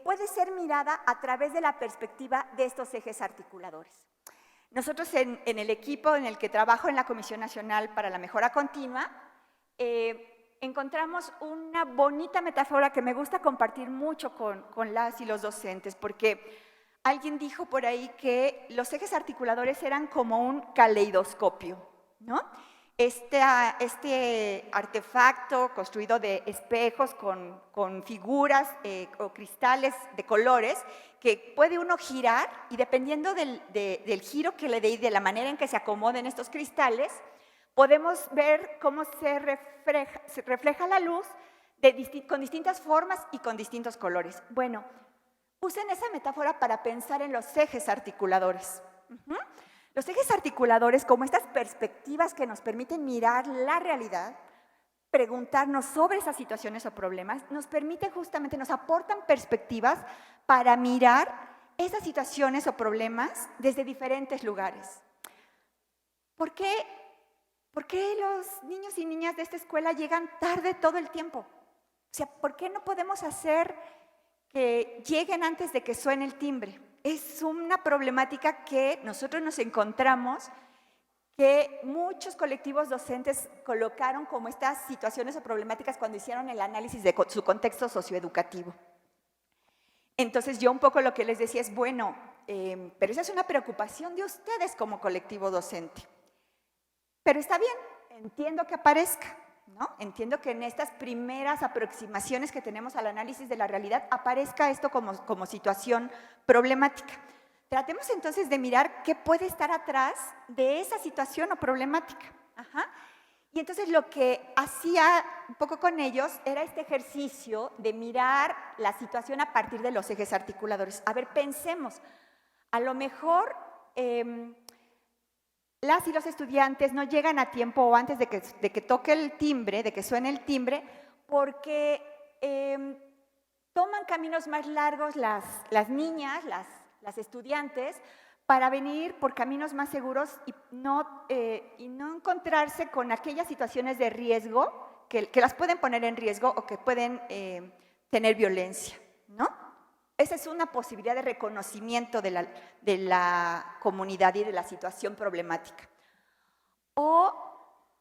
puede ser mirada a través de la perspectiva de estos ejes articuladores. Nosotros en el equipo en el que trabajo en la Comisión Nacional para la Mejora Continua, encontramos una bonita metáfora que me gusta compartir mucho con las y los docentes, porque alguien dijo por ahí que los ejes articuladores eran como un caleidoscopio, ¿no? Este artefacto construido de espejos con figuras o cristales de colores que puede uno girar y dependiendo del giro que le dé y de la manera en que se acomoden estos cristales, podemos ver cómo se refleja la luz con distintas formas y con distintos colores. Bueno, usen esa metáfora para pensar en los ejes articuladores. Los ejes articuladores, como estas perspectivas que nos permiten mirar la realidad, preguntarnos sobre esas situaciones o problemas, nos permiten justamente, nos aportan perspectivas para mirar esas situaciones o problemas desde diferentes lugares. ¿Por qué los niños y niñas de esta escuela llegan tarde todo el tiempo? O sea, ¿por qué no podemos hacer que lleguen antes de que suene el timbre? Es una problemática que nosotros nos encontramos que muchos colectivos docentes colocaron como estas situaciones o problemáticas cuando hicieron el análisis de su contexto socioeducativo. Entonces yo un poco lo que les decía es, bueno, pero esa es una preocupación de ustedes como colectivo docente. Pero está bien, entiendo que aparezca, ¿no? Entiendo que en estas primeras aproximaciones que tenemos al análisis de la realidad aparezca esto como situación problemática. Tratemos entonces de mirar qué puede estar atrás de esa situación o problemática. Y entonces lo que hacía un poco con ellos era este ejercicio de mirar la situación a partir de los ejes articuladores. A ver, pensemos, a lo mejor las y los estudiantes no llegan a tiempo o antes de que toque el timbre, de que suene el timbre, porque toman caminos más largos las niñas, las estudiantes, para venir por caminos más seguros y no encontrarse con aquellas situaciones de riesgo que las pueden poner en riesgo o que pueden tener violencia, ¿no? Esa es una posibilidad de reconocimiento de la comunidad y de la situación problemática. O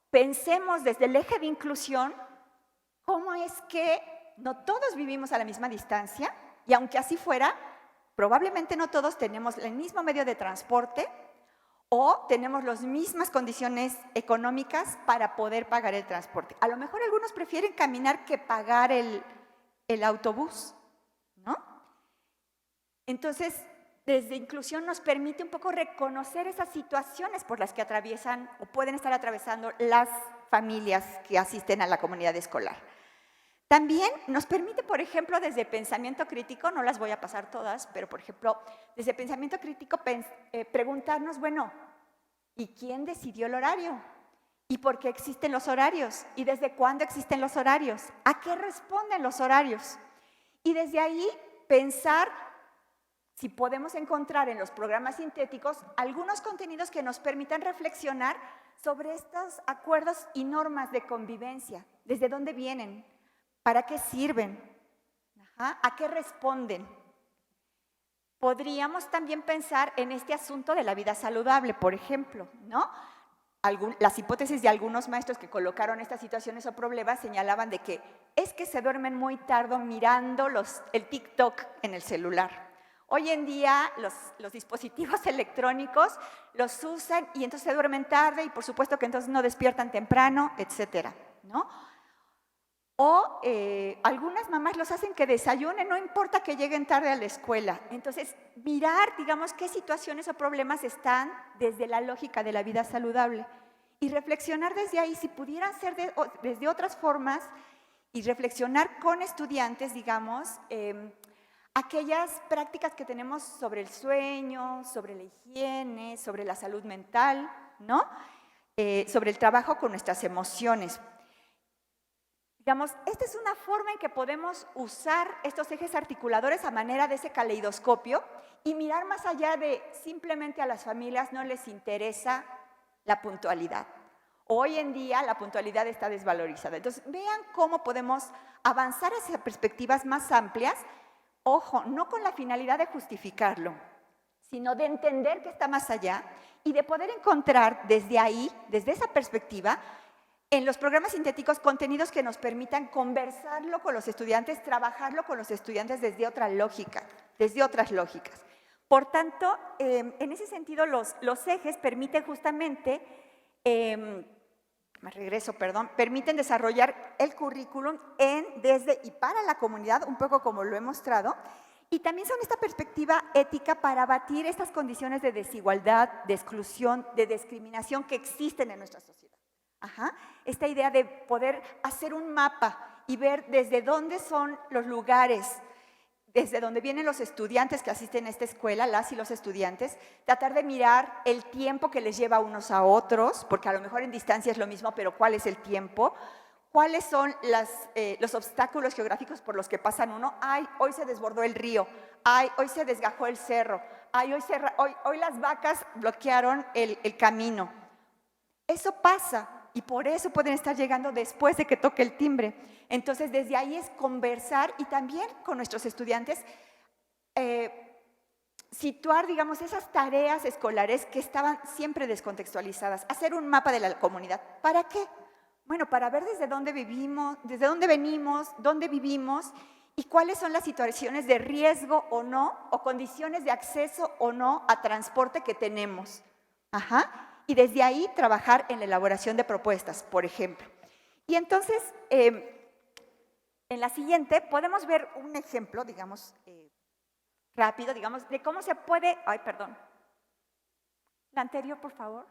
pensemos desde el eje de inclusión, cómo es que no todos vivimos a la misma distancia y aunque así fuera, probablemente no todos tenemos el mismo medio de transporte o tenemos las mismas condiciones económicas para poder pagar el transporte. A lo mejor algunos prefieren caminar que pagar el autobús, ¿no? Entonces, desde inclusión nos permite un poco reconocer esas situaciones por las que atraviesan o pueden estar atravesando las familias que asisten a la comunidad escolar. También nos permite, por ejemplo, desde pensamiento crítico, no las voy a pasar todas, pero por ejemplo, desde pensamiento crítico preguntarnos, bueno, ¿y quién decidió el horario? ¿Y por qué existen los horarios? ¿Y desde cuándo existen los horarios? ¿A qué responden los horarios? Y desde ahí pensar si podemos encontrar en los programas sintéticos algunos contenidos que nos permitan reflexionar sobre estos acuerdos y normas de convivencia, desde dónde vienen, para qué sirven, a qué responden. Podríamos también pensar en este asunto de la vida saludable, por ejemplo, ¿no? Las hipótesis de algunos maestros que colocaron estas situaciones o problemas señalaban de que es que se duermen muy tarde mirando el TikTok en el celular. Hoy en día los dispositivos electrónicos los usan y entonces se duermen tarde y por supuesto que entonces no despiertan temprano, etcétera, ¿no? O algunas mamás los hacen que desayunen, no importa que lleguen tarde a la escuela. Entonces, mirar, digamos, qué situaciones o problemas están desde la lógica de la vida saludable y reflexionar desde ahí, si pudieran ser desde otras formas y reflexionar con estudiantes, digamos, aquellas prácticas que tenemos sobre el sueño, sobre la higiene, sobre la salud mental, ¿no? Sobre el trabajo con nuestras emociones. Digamos, esta es una forma en que podemos usar estos ejes articuladores a manera de ese caleidoscopio y mirar más allá de simplemente a las familias no les interesa la puntualidad. Hoy en día la puntualidad está desvalorizada. Entonces, vean cómo podemos avanzar hacia perspectivas más amplias. Ojo, no con la finalidad de justificarlo, sino de entender que está más allá y de poder encontrar desde ahí, desde esa perspectiva, en los programas sintéticos contenidos que nos permitan conversarlo con los estudiantes, trabajarlo con los estudiantes desde otra lógica, desde otras lógicas. Por tanto, en ese sentido, los ejes permiten justamente, permiten desarrollar el currículum desde y para la comunidad, un poco como lo he mostrado, y también son esta perspectiva ética para abatir estas condiciones de desigualdad, de exclusión, de discriminación que existen en nuestra sociedad. Esta idea de poder hacer un mapa y ver desde dónde son los lugares, desde dónde vienen los estudiantes que asisten a esta escuela, las y los estudiantes, tratar de mirar el tiempo que les lleva unos a otros, porque a lo mejor en distancia es lo mismo, pero ¿cuál es el tiempo? ¿Cuáles son los obstáculos geográficos por los que pasan uno? Ay, hoy se desbordó el río. Ay, hoy se desgajó el cerro. Ay, hoy las vacas bloquearon el camino. Eso pasa. Y por eso pueden estar llegando después de que toque el timbre. Entonces, desde ahí es conversar y también con nuestros estudiantes situar, digamos, esas tareas escolares que estaban siempre descontextualizadas, hacer un mapa de la comunidad. ¿Para qué? Bueno, para ver desde dónde vivimos, desde dónde venimos, dónde vivimos y cuáles son las situaciones de riesgo o no, o condiciones de acceso o no a transporte que tenemos. Y desde ahí trabajar en la elaboración de propuestas, por ejemplo. Y entonces, en la siguiente podemos ver un ejemplo, digamos, rápido, digamos, de cómo se puede… Ay, perdón. La anterior, por favor.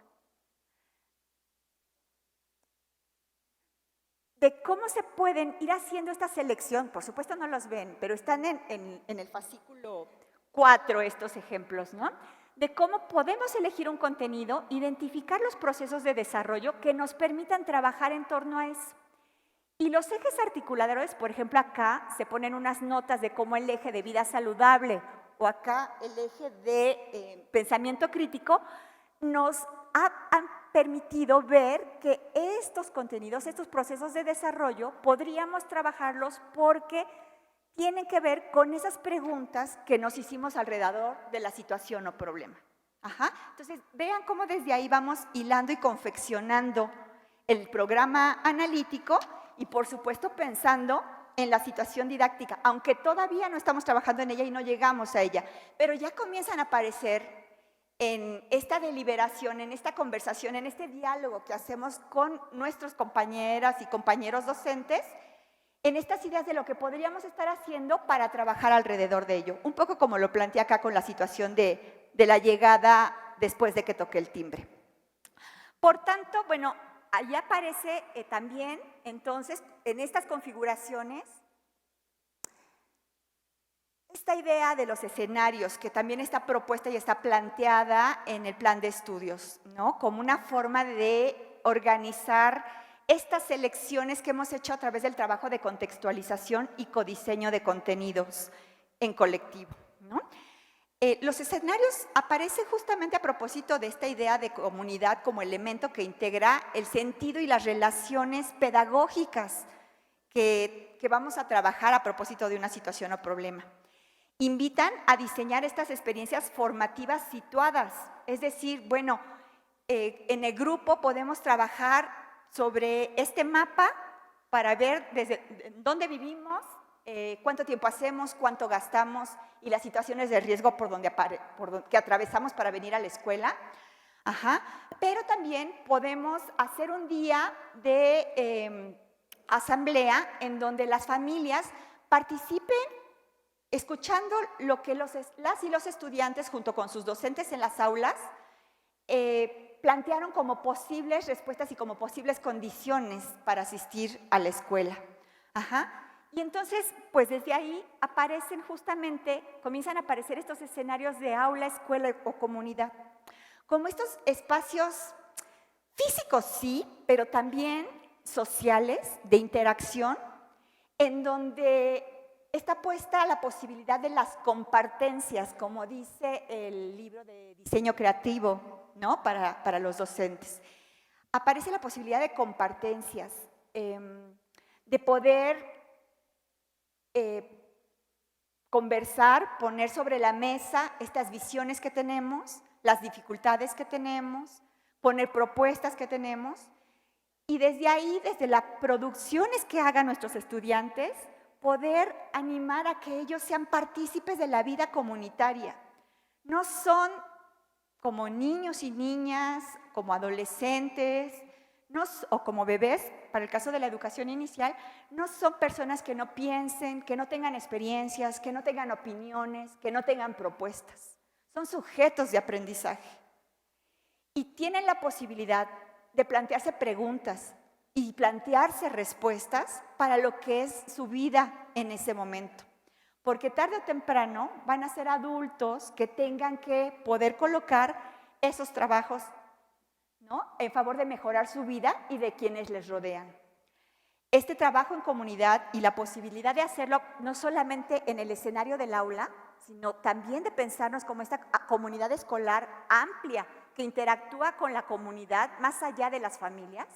De cómo se pueden ir haciendo esta selección. Por supuesto no los ven, pero están en el fascículo 4 estos ejemplos, ¿no? De cómo podemos elegir un contenido, identificar los procesos de desarrollo que nos permitan trabajar en torno a eso. Y los ejes articuladores, por ejemplo, acá se ponen unas notas de cómo el eje de vida saludable o acá el eje de pensamiento crítico nos han permitido ver que estos contenidos, estos procesos de desarrollo, podríamos trabajarlos porque tienen que ver con esas preguntas que nos hicimos alrededor de la situación o problema. Entonces, vean cómo desde ahí vamos hilando y confeccionando el programa analítico y, por supuesto, pensando en la situación didáctica, aunque todavía no estamos trabajando en ella y no llegamos a ella, pero ya comienzan a aparecer en esta deliberación, en esta conversación, en este diálogo que hacemos con nuestras compañeras y compañeros docentes, en estas ideas de lo que podríamos estar haciendo para trabajar alrededor de ello. Un poco como lo planteé acá con la situación de la llegada después de que toque el timbre. Por tanto, bueno, ahí aparece también, entonces, en estas configuraciones, esta idea de los escenarios, que también está propuesta y está planteada en el plan de estudios, ¿no? Como una forma de organizar estas selecciones que hemos hecho a través del trabajo de contextualización y codiseño de contenidos en colectivo, ¿no? Los escenarios aparecen justamente a propósito de esta idea de comunidad como elemento que integra el sentido y las relaciones pedagógicas que vamos a trabajar a propósito de una situación o problema. Invitan a diseñar estas experiencias formativas situadas, es decir, bueno, en el grupo podemos trabajar sobre este mapa para ver desde dónde vivimos, cuánto tiempo hacemos, cuánto gastamos y las situaciones de riesgo que atravesamos para venir a la escuela. Pero también podemos hacer un día de asamblea en donde las familias participen escuchando lo que las y los estudiantes junto con sus docentes en las aulas plantearon como posibles respuestas y como posibles condiciones para asistir a la escuela. Y entonces, pues desde ahí aparecen justamente, comienzan a aparecer estos escenarios de aula, escuela o comunidad, como estos espacios físicos, sí, pero también sociales, de interacción, en donde está puesta la posibilidad de las compartencias, como dice el libro de diseño creativo, ¿no? Para los docentes. Aparece la posibilidad de compartencias, de poder conversar, poner sobre la mesa estas visiones que tenemos, las dificultades que tenemos, poner propuestas que tenemos, y desde ahí, desde las producciones que hagan nuestros estudiantes, poder animar a que ellos sean partícipes de la vida comunitaria. No son como niños y niñas, como adolescentes, o como bebés, para el caso de la educación inicial, no son personas que no piensen, que no tengan experiencias, que no tengan opiniones, que no tengan propuestas. Son sujetos de aprendizaje. Y tienen la posibilidad de plantearse preguntas y plantearse respuestas para lo que es su vida en ese momento. Porque tarde o temprano van a ser adultos que tengan que poder colocar esos trabajos, ¿no?, en favor de mejorar su vida y de quienes les rodean. Este trabajo en comunidad y la posibilidad de hacerlo no solamente en el escenario del aula, sino también de pensarnos como esta comunidad escolar amplia que interactúa con la comunidad más allá de las familias,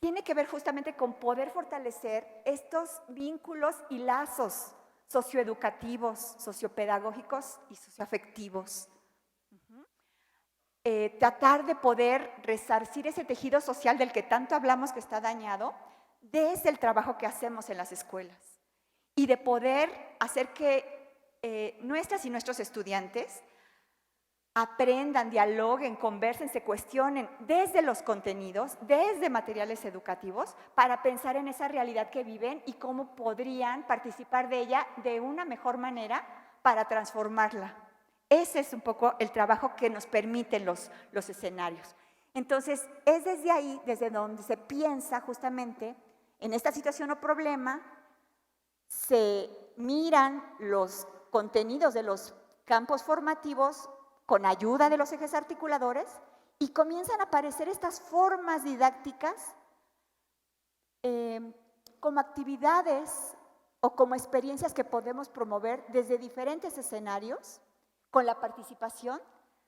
tiene que ver justamente con poder fortalecer estos vínculos y lazos socioeducativos, sociopedagógicos y socioafectivos. Tratar de poder resarcir ese tejido social del que tanto hablamos que está dañado desde el trabajo que hacemos en las escuelas y de poder hacer que nuestras y nuestros estudiantes aprendan, dialoguen, conversen, se cuestionen desde los contenidos, desde materiales educativos, para pensar en esa realidad que viven y cómo podrían participar de ella de una mejor manera para transformarla. Ese es un poco el trabajo que nos permiten los escenarios. Entonces, es desde ahí, desde donde se piensa justamente en esta situación o problema, se miran los contenidos de los campos formativos con ayuda de los ejes articuladores y comienzan a aparecer estas formas didácticas como actividades o como experiencias que podemos promover desde diferentes escenarios con la participación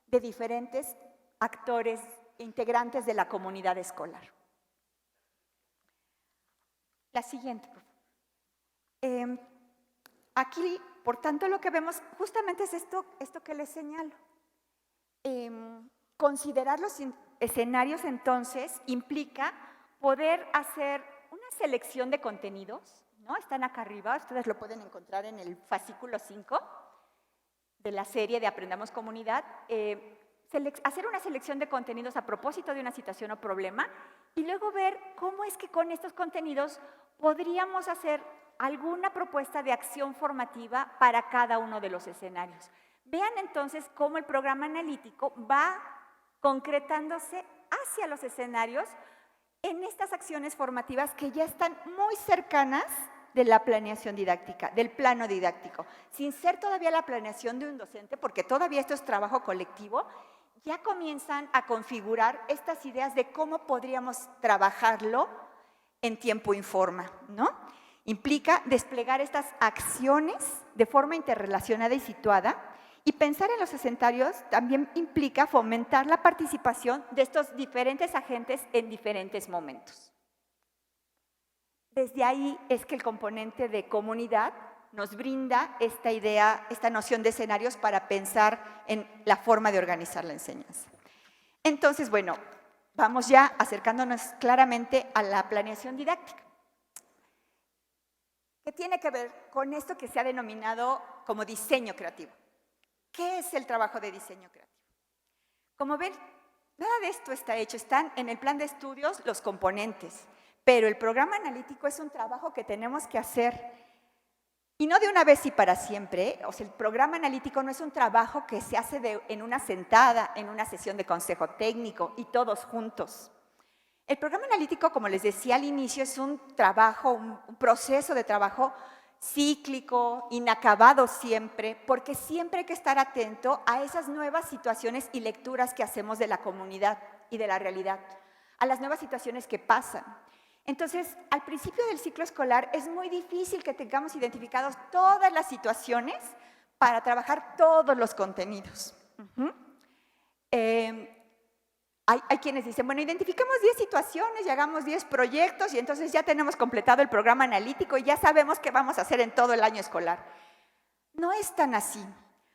de diferentes actores e integrantes de la comunidad escolar. La siguiente, por favor. Aquí, por tanto, lo que vemos justamente es esto que les señalo. Considerar los escenarios, entonces, implica poder hacer una selección de contenidos, ¿no? Están acá arriba, ustedes lo pueden encontrar en el fascículo 5 de la serie de Aprendamos Comunidad. Hacer una selección de contenidos a propósito de una situación o problema y luego ver cómo es que con estos contenidos podríamos hacer alguna propuesta de acción formativa para cada uno de los escenarios. Vean entonces cómo el programa analítico va concretándose hacia los escenarios en estas acciones formativas que ya están muy cercanas de la planeación didáctica, del plano didáctico, sin ser todavía la planeación de un docente, porque todavía esto es trabajo colectivo, ya comienzan a configurar estas ideas de cómo podríamos trabajarlo en tiempo y forma, ¿no? Implica desplegar estas acciones de forma interrelacionada y situada, y pensar en los escenarios también implica fomentar la participación de estos diferentes agentes en diferentes momentos. Desde ahí es que el componente de comunidad nos brinda esta idea, esta noción de escenarios para pensar en la forma de organizar la enseñanza. Entonces, bueno, vamos ya acercándonos claramente a la planeación didáctica, que tiene que ver con esto que se ha denominado como diseño creativo. ¿Qué es el trabajo de diseño creativo? Como ven, nada de esto está hecho, están en el plan de estudios los componentes, pero el programa analítico es un trabajo que tenemos que hacer, y no de una vez y para siempre, ¿eh? O sea, el programa analítico no es un trabajo que se hace en una sentada, en una sesión de consejo técnico y todos juntos. El programa analítico, como les decía al inicio, es un trabajo, un proceso de trabajo cíclico, inacabado siempre, porque siempre hay que estar atento a esas nuevas situaciones y lecturas que hacemos de la comunidad y de la realidad, a las nuevas situaciones que pasan. Entonces, al principio del ciclo escolar es muy difícil que tengamos identificados todas las situaciones para trabajar todos los contenidos. Hay quienes dicen, bueno, identifiquemos 10 situaciones y hagamos 10 proyectos y entonces ya tenemos completado el programa analítico y ya sabemos qué vamos a hacer en todo el año escolar. No es tan así,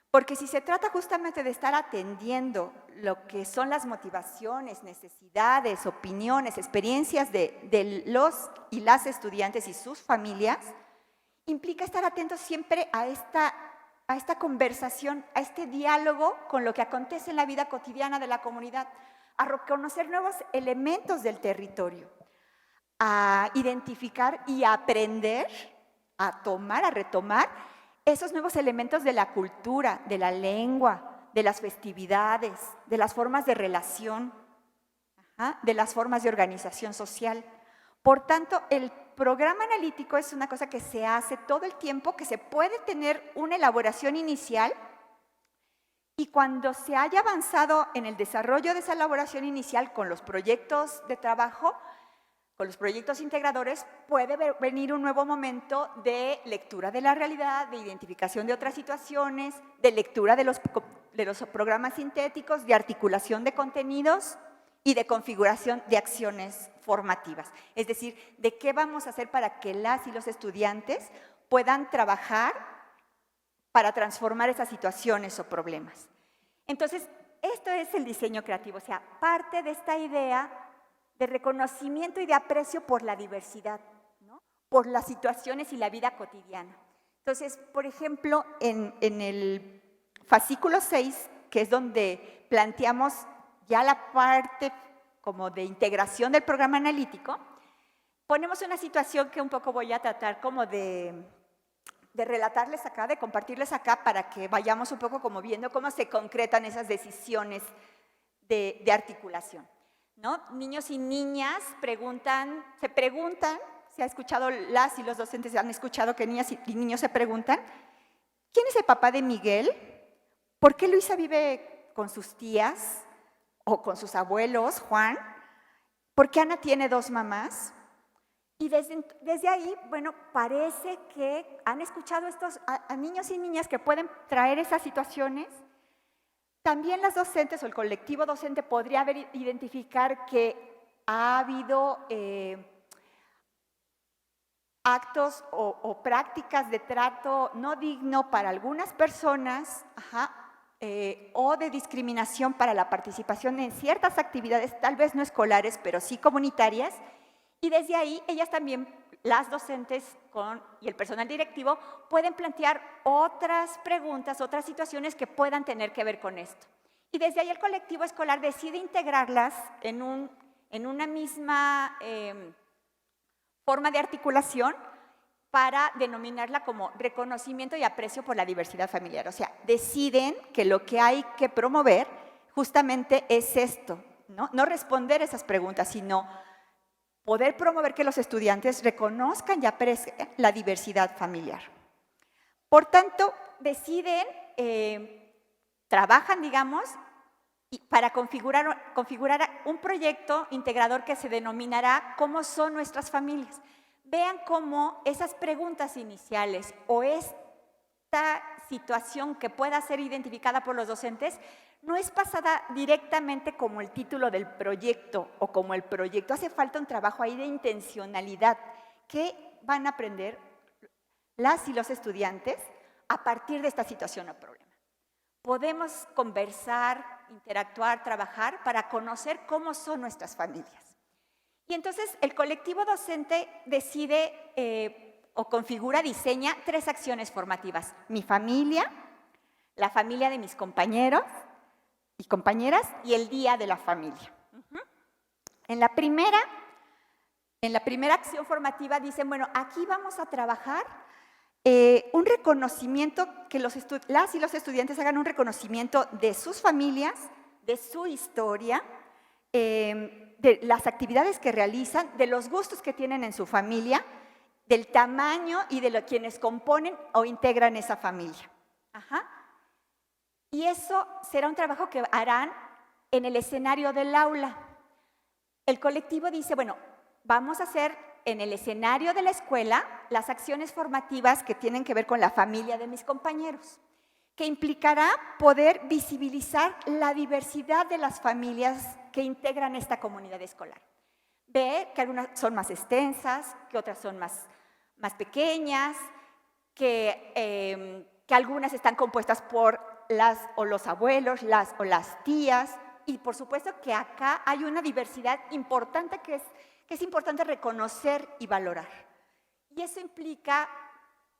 porque si se trata justamente de estar atendiendo lo que son las motivaciones, necesidades, opiniones, experiencias de los y las estudiantes y sus familias, implica estar atentos siempre a esta conversación, a este diálogo con lo que acontece en la vida cotidiana de la comunidad, a reconocer nuevos elementos del territorio, a identificar y a aprender, a tomar, a retomar esos nuevos elementos de la cultura, de la lengua, de las festividades, de las formas de relación, de las formas de organización social. Por tanto, el programa analítico es una cosa que se hace todo el tiempo, que se puede tener una elaboración inicial, y cuando se haya avanzado en el desarrollo de esa elaboración inicial con los proyectos de trabajo, con los proyectos integradores, puede venir un nuevo momento de lectura de la realidad, de identificación de otras situaciones, de lectura de los programas sintéticos, de articulación de contenidos y de configuración de acciones formativas. Es decir, de qué vamos a hacer para que las y los estudiantes puedan trabajar para transformar esas situaciones o problemas. Entonces, esto es el diseño creativo, o sea, parte de esta idea de reconocimiento y de aprecio por la diversidad, ¿no? Por las situaciones y la vida cotidiana. Entonces, por ejemplo, en el fascículo 6, que es donde planteamos ya la parte como de integración del programa analítico, ponemos una situación que un poco voy a tratar como de relatarles acá, de compartirles acá, para que vayamos un poco como viendo cómo se concretan esas decisiones de articulación, ¿no? Niños y niñas se preguntan, se ha escuchado, las y los docentes han escuchado que niñas y niños se preguntan, ¿quién es el papá de Miguel? ¿Por qué Luisa vive con sus tías o con sus abuelos, Juan? ¿Por qué Ana tiene 2 mamás? Y desde ahí, bueno, parece que han escuchado a niños y niñas que pueden traer esas situaciones. También las docentes o el colectivo docente podría identificar que ha habido actos o prácticas de trato no digno para algunas personas, o de discriminación para la participación en ciertas actividades, tal vez no escolares, pero sí comunitarias. Y desde ahí, ellas también, las docentes y el personal directivo, pueden plantear otras preguntas, otras situaciones que puedan tener que ver con esto. Y desde ahí el colectivo escolar decide integrarlas en una misma forma de articulación para denominarla como reconocimiento y aprecio por la diversidad familiar. O sea, deciden que lo que hay que promover justamente es esto, ¿no? No responder esas preguntas, sino poder promover que los estudiantes reconozcan y aprecien la diversidad familiar. Por tanto, deciden, trabajan, digamos, para configurar un proyecto integrador que se denominará ¿Cómo son nuestras familias? Vean cómo esas preguntas iniciales o esta situación que pueda ser identificada por los docentes no es pasada directamente como el título del proyecto o como el proyecto. Hace falta un trabajo ahí de intencionalidad que van a aprender las y los estudiantes a partir de esta situación o problema. Podemos conversar, interactuar, trabajar para conocer cómo son nuestras familias. Y entonces el colectivo docente decide o configura, diseña 3 acciones formativas. Mi familia, la familia de mis compañeros y compañeras y el día de la familia. En la primera acción formativa dicen, bueno, aquí vamos a trabajar un reconocimiento, que las y los estudiantes hagan un reconocimiento de sus familias, de su historia, de las actividades que realizan, de los gustos que tienen en su familia, del tamaño y de quienes componen o integran esa familia. Y eso será un trabajo que harán en el escenario del aula. El colectivo dice, bueno, vamos a hacer en el escenario de la escuela las acciones formativas que tienen que ver con la familia de mis compañeros, que implicará poder visibilizar la diversidad de las familias que integran esta comunidad escolar. Ve que algunas son más extensas, que otras son más pequeñas, que algunas están compuestas por las o los abuelos, las o las tías, y por supuesto que acá hay una diversidad importante que es importante reconocer y valorar. Y eso implica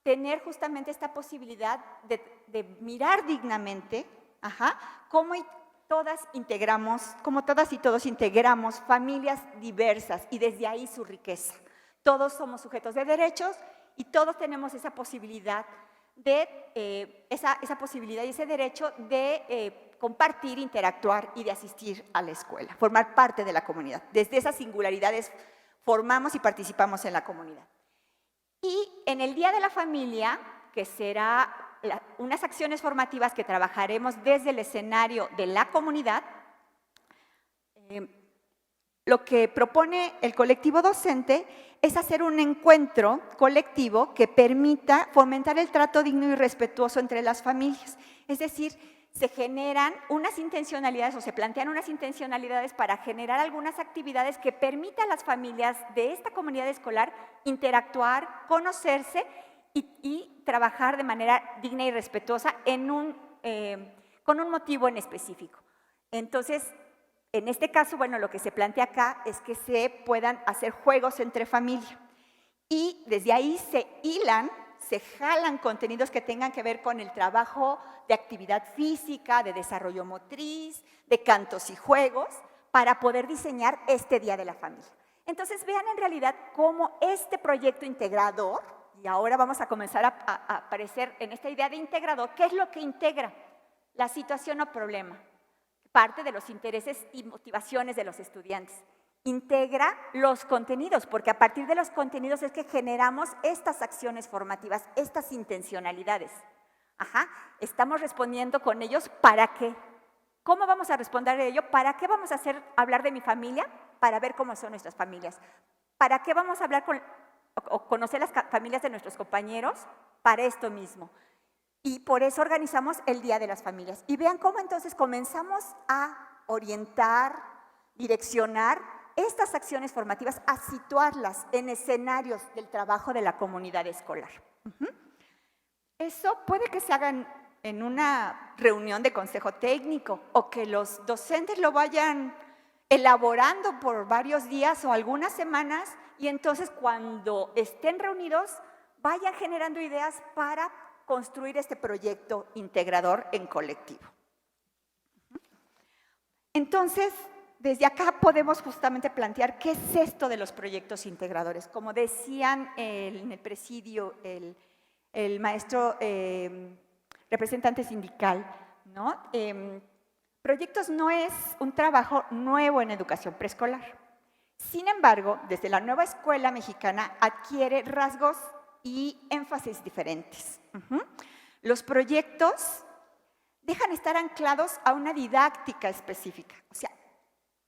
tener justamente esta posibilidad de mirar dignamente cómo todas y todos integramos familias diversas y desde ahí su riqueza. Todos somos sujetos de derechos y todos tenemos esa posibilidad esa posibilidad y ese derecho de compartir, interactuar y de asistir a la escuela, formar parte de la comunidad. Desde esas singularidades formamos y participamos en la comunidad. Y en el Día de la Familia, que será unas acciones formativas que trabajaremos desde el escenario de la comunidad, lo que propone el colectivo docente es hacer un encuentro colectivo que permita fomentar el trato digno y respetuoso entre las familias. Es decir, se generan unas intencionalidades o se plantean unas intencionalidades para generar algunas actividades que permitan a las familias de esta comunidad escolar interactuar, conocerse y trabajar de manera digna y respetuosa con un motivo en específico. Entonces, en este caso, bueno, lo que se plantea acá es que se puedan hacer juegos entre familia y desde ahí se jalan contenidos que tengan que ver con el trabajo de actividad física, de desarrollo motriz, de cantos y juegos, para poder diseñar este Día de la Familia. Entonces, vean en realidad cómo este proyecto integrador, y ahora vamos a comenzar a aparecer en esta idea de integrador, ¿qué es lo que integra? La situación o problema, parte de los intereses y motivaciones de los estudiantes. Integra los contenidos, porque a partir de los contenidos es que generamos estas acciones formativas, estas intencionalidades. Estamos respondiendo con ellos, ¿para qué? ¿Cómo vamos a responder a ello? ¿Para qué vamos a hablar de mi familia? Para ver cómo son nuestras familias. ¿Para qué vamos a hablar o conocer las familias de nuestros compañeros? Para esto mismo. Y por eso organizamos el Día de las Familias. Y vean cómo entonces comenzamos a orientar, direccionar estas acciones formativas, a situarlas en escenarios del trabajo de la comunidad escolar. Eso puede que se hagan en una reunión de consejo técnico o que los docentes lo vayan elaborando por varios días o algunas semanas y entonces cuando estén reunidos vayan generando ideas para construir este proyecto integrador en colectivo. Entonces, desde acá podemos justamente plantear qué es esto de los proyectos integradores. Como decían en el presidio el maestro representante sindical, ¿no? Proyectos no es un trabajo nuevo en educación preescolar. Sin embargo, desde la nueva escuela mexicana adquiere rasgos y énfasis diferentes. Los proyectos dejan estar anclados a una didáctica específica. O sea,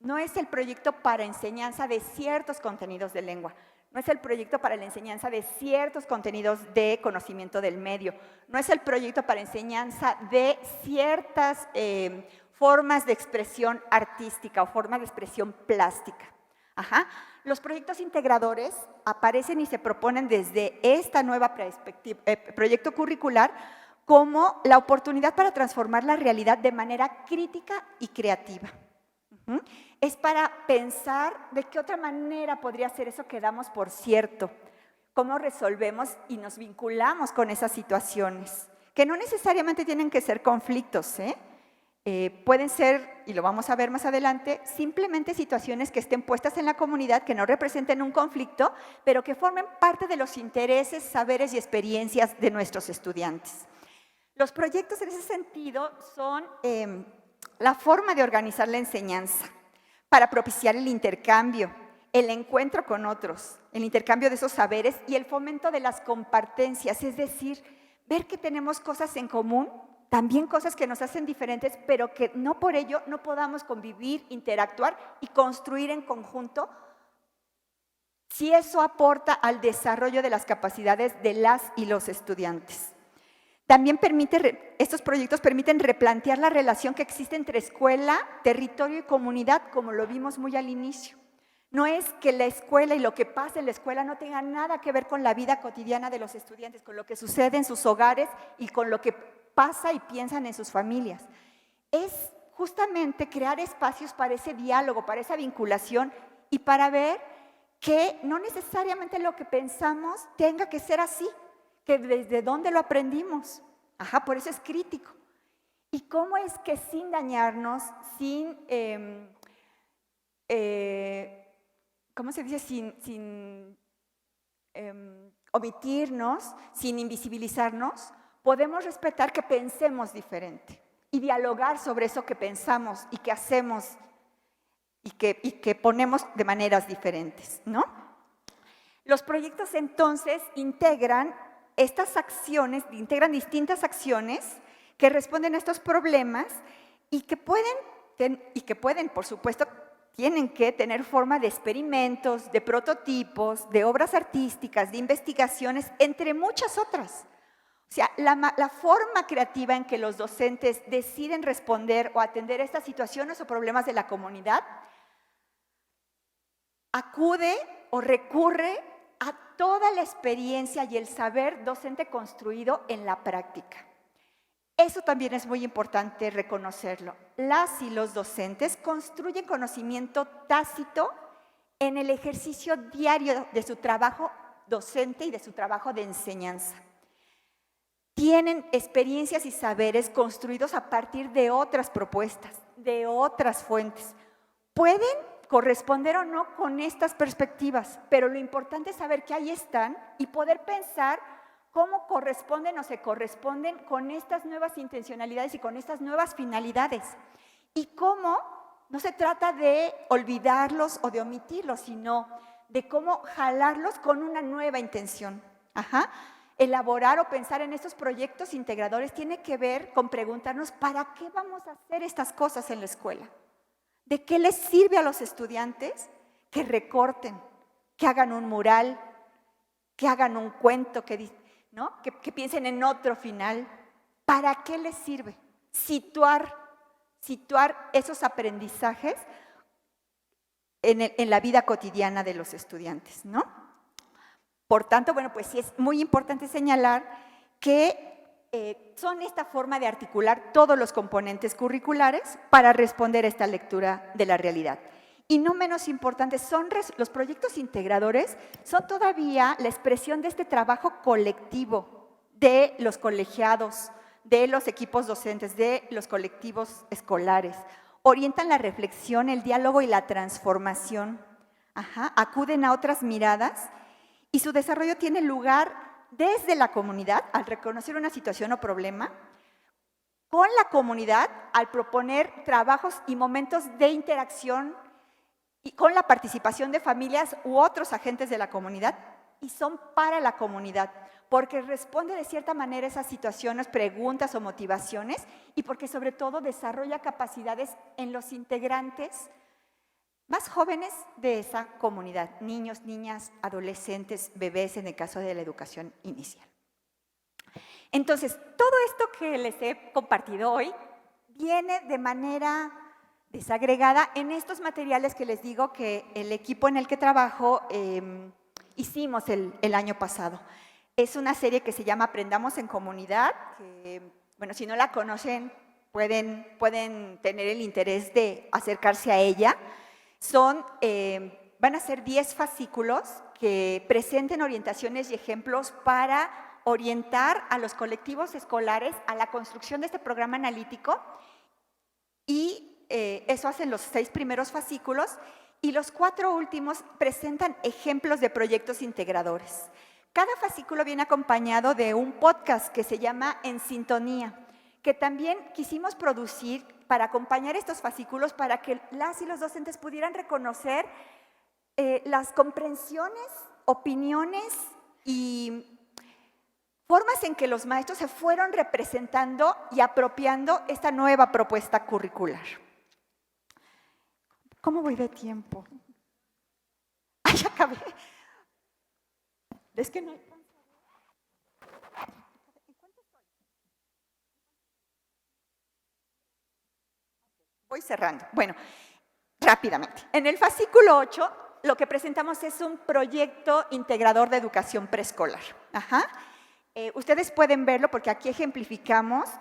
no es el proyecto para enseñanza de ciertos contenidos de lengua, no es el proyecto para la enseñanza de ciertos contenidos de conocimiento del medio, no es el proyecto para enseñanza de ciertas formas de expresión artística o formas de expresión plástica. Los proyectos integradores aparecen y se proponen desde esta nueva proyecto curricular como la oportunidad para transformar la realidad de manera crítica y creativa. Es para pensar de qué otra manera podría ser eso que damos por cierto, cómo resolvemos y nos vinculamos con esas situaciones, que no necesariamente tienen que ser conflictos, pueden ser, y lo vamos a ver más adelante, simplemente situaciones que estén puestas en la comunidad, que no representen un conflicto, pero que formen parte de los intereses, saberes y experiencias de nuestros estudiantes. Los proyectos en ese sentido son la forma de organizar la enseñanza para propiciar el intercambio, el encuentro con otros, el intercambio de esos saberes y el fomento de las compartencias, es decir, ver que tenemos cosas en común, también cosas que nos hacen diferentes, pero que no por ello no podamos convivir, interactuar y construir en conjunto si eso aporta al desarrollo de las capacidades de las y los estudiantes. También estos proyectos permiten replantear la relación que existe entre escuela, territorio y comunidad, como lo vimos muy al inicio. No es que la escuela y lo que pasa en la escuela no tenga nada que ver con la vida cotidiana de los estudiantes, con lo que sucede en sus hogares y con lo que pasa y piensan en sus familias. Es justamente crear espacios para ese diálogo, para esa vinculación y para ver que no necesariamente lo que pensamos tenga que ser así, que desde dónde lo aprendimos. Por eso es crítico. Y cómo es que sin dañarnos, sin, ¿cómo se dice? Sin omitirnos, sin invisibilizarnos, podemos respetar que pensemos diferente y dialogar sobre eso que pensamos y que hacemos y que ponemos de maneras diferentes, ¿no? Los proyectos entonces integran estas acciones, integran distintas acciones que responden a estos problemas y que pueden, por supuesto, tienen que tener forma de experimentos, de prototipos, de obras artísticas, de investigaciones, entre muchas otras. O sea, la forma creativa en que los docentes deciden responder o atender estas situaciones o problemas de la comunidad acude o recurre a toda la experiencia y el saber docente construido en la práctica. Eso también es muy importante reconocerlo. Las y los docentes construyen conocimiento tácito en el ejercicio diario de su trabajo docente y de su trabajo de enseñanza. Tienen experiencias y saberes construidos a partir de otras propuestas, de otras fuentes. Pueden corresponder o no con estas perspectivas, pero lo importante es saber que ahí están y poder pensar cómo corresponden o se corresponden con estas nuevas intencionalidades y con estas nuevas finalidades. Y cómo no se trata de olvidarlos o de omitirlos, sino de cómo jalarlos con una nueva intención. Elaborar o pensar en estos proyectos integradores tiene que ver con preguntarnos ¿para qué vamos a hacer estas cosas en la escuela? ¿De qué les sirve a los estudiantes que recorten, que hagan un mural, que hagan un cuento, que piensen en otro final? ¿Para qué les sirve? Situar esos aprendizajes en la vida cotidiana de los estudiantes, ¿no? Por tanto, bueno, pues sí es muy importante señalar que son esta forma de articular todos los componentes curriculares para responder a esta lectura de la realidad. Y no menos importante, los proyectos integradores son todavía la expresión de este trabajo colectivo de los colegiados, de los equipos docentes, de los colectivos escolares. Orientan la reflexión, el diálogo y la transformación. Acuden a otras miradas y su desarrollo tiene lugar desde la comunidad, al reconocer una situación o problema, con la comunidad, al proponer trabajos y momentos de interacción y con la participación de familias u otros agentes de la comunidad, y son para la comunidad, porque responde de cierta manera a esas situaciones, preguntas o motivaciones, y porque sobre todo desarrolla capacidades en los integrantes más jóvenes de esa comunidad, niños, niñas, adolescentes, bebés en el caso de la educación inicial. Entonces, todo esto que les he compartido hoy viene de manera desagregada en estos materiales que les digo que el equipo en el que trabajo hicimos el año pasado. Es una serie que se llama Aprendamos en Comunidad, que, bueno, si no la conocen, pueden tener el interés de acercarse a ella. Van a ser 10 fascículos que presenten orientaciones y ejemplos para orientar a los colectivos escolares a la construcción de este programa analítico, y eso hacen los 6 primeros fascículos, y los 4 últimos presentan ejemplos de proyectos integradores. Cada fascículo viene acompañado de un podcast que se llama En Sintonía, que también quisimos producir para acompañar estos fascículos para que las y los docentes pudieran reconocer las comprensiones, opiniones y formas en que los maestros se fueron representando y apropiando esta nueva propuesta curricular. ¿Cómo voy de tiempo? ¡Ay, ya acabé! Es que no hay... Voy cerrando. Bueno, rápidamente. En el fascículo 8, lo que presentamos es un proyecto integrador de educación preescolar. Ustedes pueden verlo porque aquí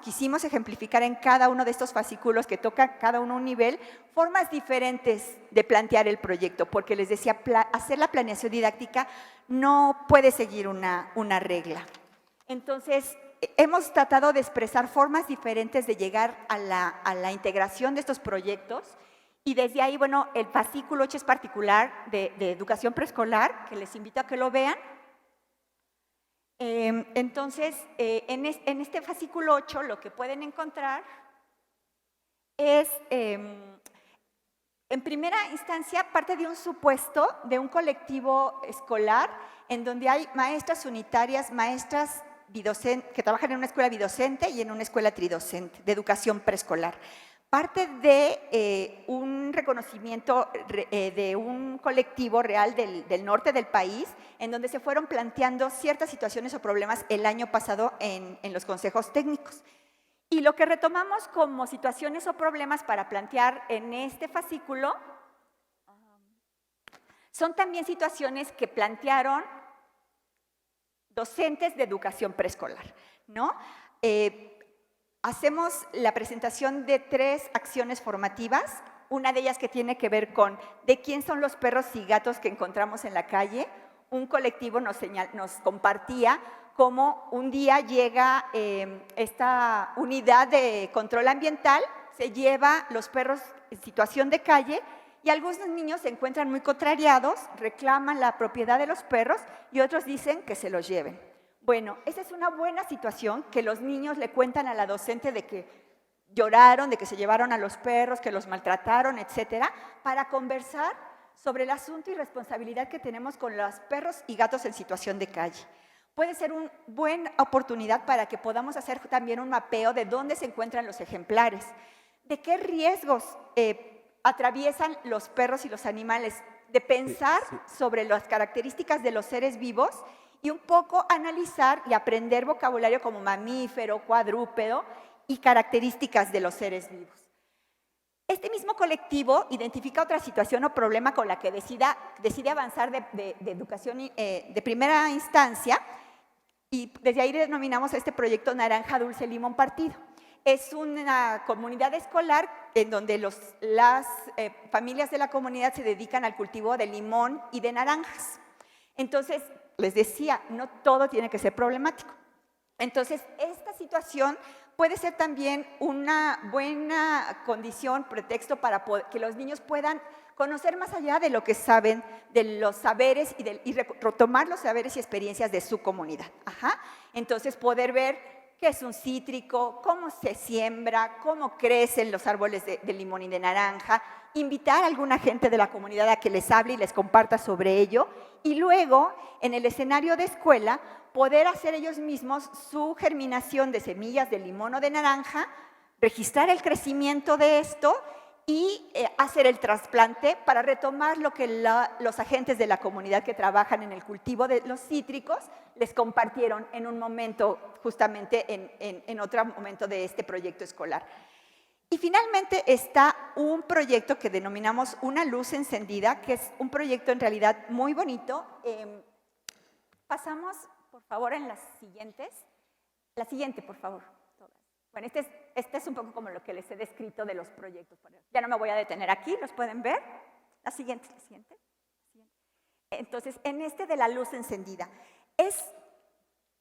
quisimos ejemplificar en cada uno de estos fascículos que toca cada uno un nivel, formas diferentes de plantear el proyecto, porque les decía, hacer la planeación didáctica no puede seguir una regla. Entonces, hemos tratado de expresar formas diferentes de llegar a la integración de estos proyectos, y desde ahí, bueno, el fascículo 8 es particular de educación preescolar, que les invito a que lo vean. Entonces, en este fascículo 8 lo que pueden encontrar es, en primera instancia, parte de un supuesto de un colectivo escolar en donde hay maestras unitarias, maestras que trabajan en una escuela bidocente y en una escuela tridocente de educación preescolar. Parte de un reconocimiento de un colectivo real del norte del país, en donde se fueron planteando ciertas situaciones o problemas el año pasado en los consejos técnicos. Y lo que retomamos como situaciones o problemas para plantear en este fascículo son también situaciones que plantearon docentes de educación preescolar, ¿no? Hacemos la presentación de 3 acciones formativas, una de ellas que tiene que ver con de quién son los perros y gatos que encontramos en la calle. Un colectivo nos compartía cómo un día llega esta unidad de control ambiental, se lleva los perros en situación de calle y algunos niños se encuentran muy contrariados, reclaman la propiedad de los perros y otros dicen que se los lleven. Bueno, esa es una buena situación que los niños le cuentan a la docente de que lloraron, de que se llevaron a los perros, que los maltrataron, etcétera, para conversar sobre el asunto y responsabilidad que tenemos con los perros y gatos en situación de calle. Puede ser una buena oportunidad para que podamos hacer también un mapeo de dónde se encuentran los ejemplares, de qué riesgos atraviesan los perros y los animales, de pensar sobre las características de los seres vivos y un poco analizar y aprender vocabulario como mamífero, cuadrúpedo y características de los seres vivos. Este mismo colectivo identifica otra situación o problema con la que decide avanzar de educación de primera instancia y desde ahí denominamos este proyecto Naranja Dulce Limón Partido. Es una comunidad escolar en donde las familias de la comunidad se dedican al cultivo de limón y de naranjas. Entonces, les decía, no todo tiene que ser problemático. Entonces, esta situación puede ser también una buena condición, pretexto para que los niños puedan conocer más allá de lo que saben, de los saberes y retomar los saberes y experiencias de su comunidad. Entonces, poder ver qué es un cítrico, cómo se siembra, cómo crecen los árboles de limón y de naranja, invitar a alguna gente de la comunidad a que les hable y les comparta sobre ello, y luego, en el escenario de escuela, poder hacer ellos mismos su germinación de semillas de limón o de naranja, registrar el crecimiento de esto y hacer el trasplante para retomar lo que los agentes de la comunidad que trabajan en el cultivo de los cítricos les compartieron en un momento, justamente en otro momento de este proyecto escolar. Y finalmente está un proyecto que denominamos Una Luz Encendida, que es un proyecto en realidad muy bonito. Pasamos, por favor, en las siguientes. La siguiente, por favor. Bueno, este es un poco como lo que les he descrito de los proyectos. Ya no me voy a detener aquí, ¿los pueden ver? La siguiente. Entonces, en este de la luz encendida,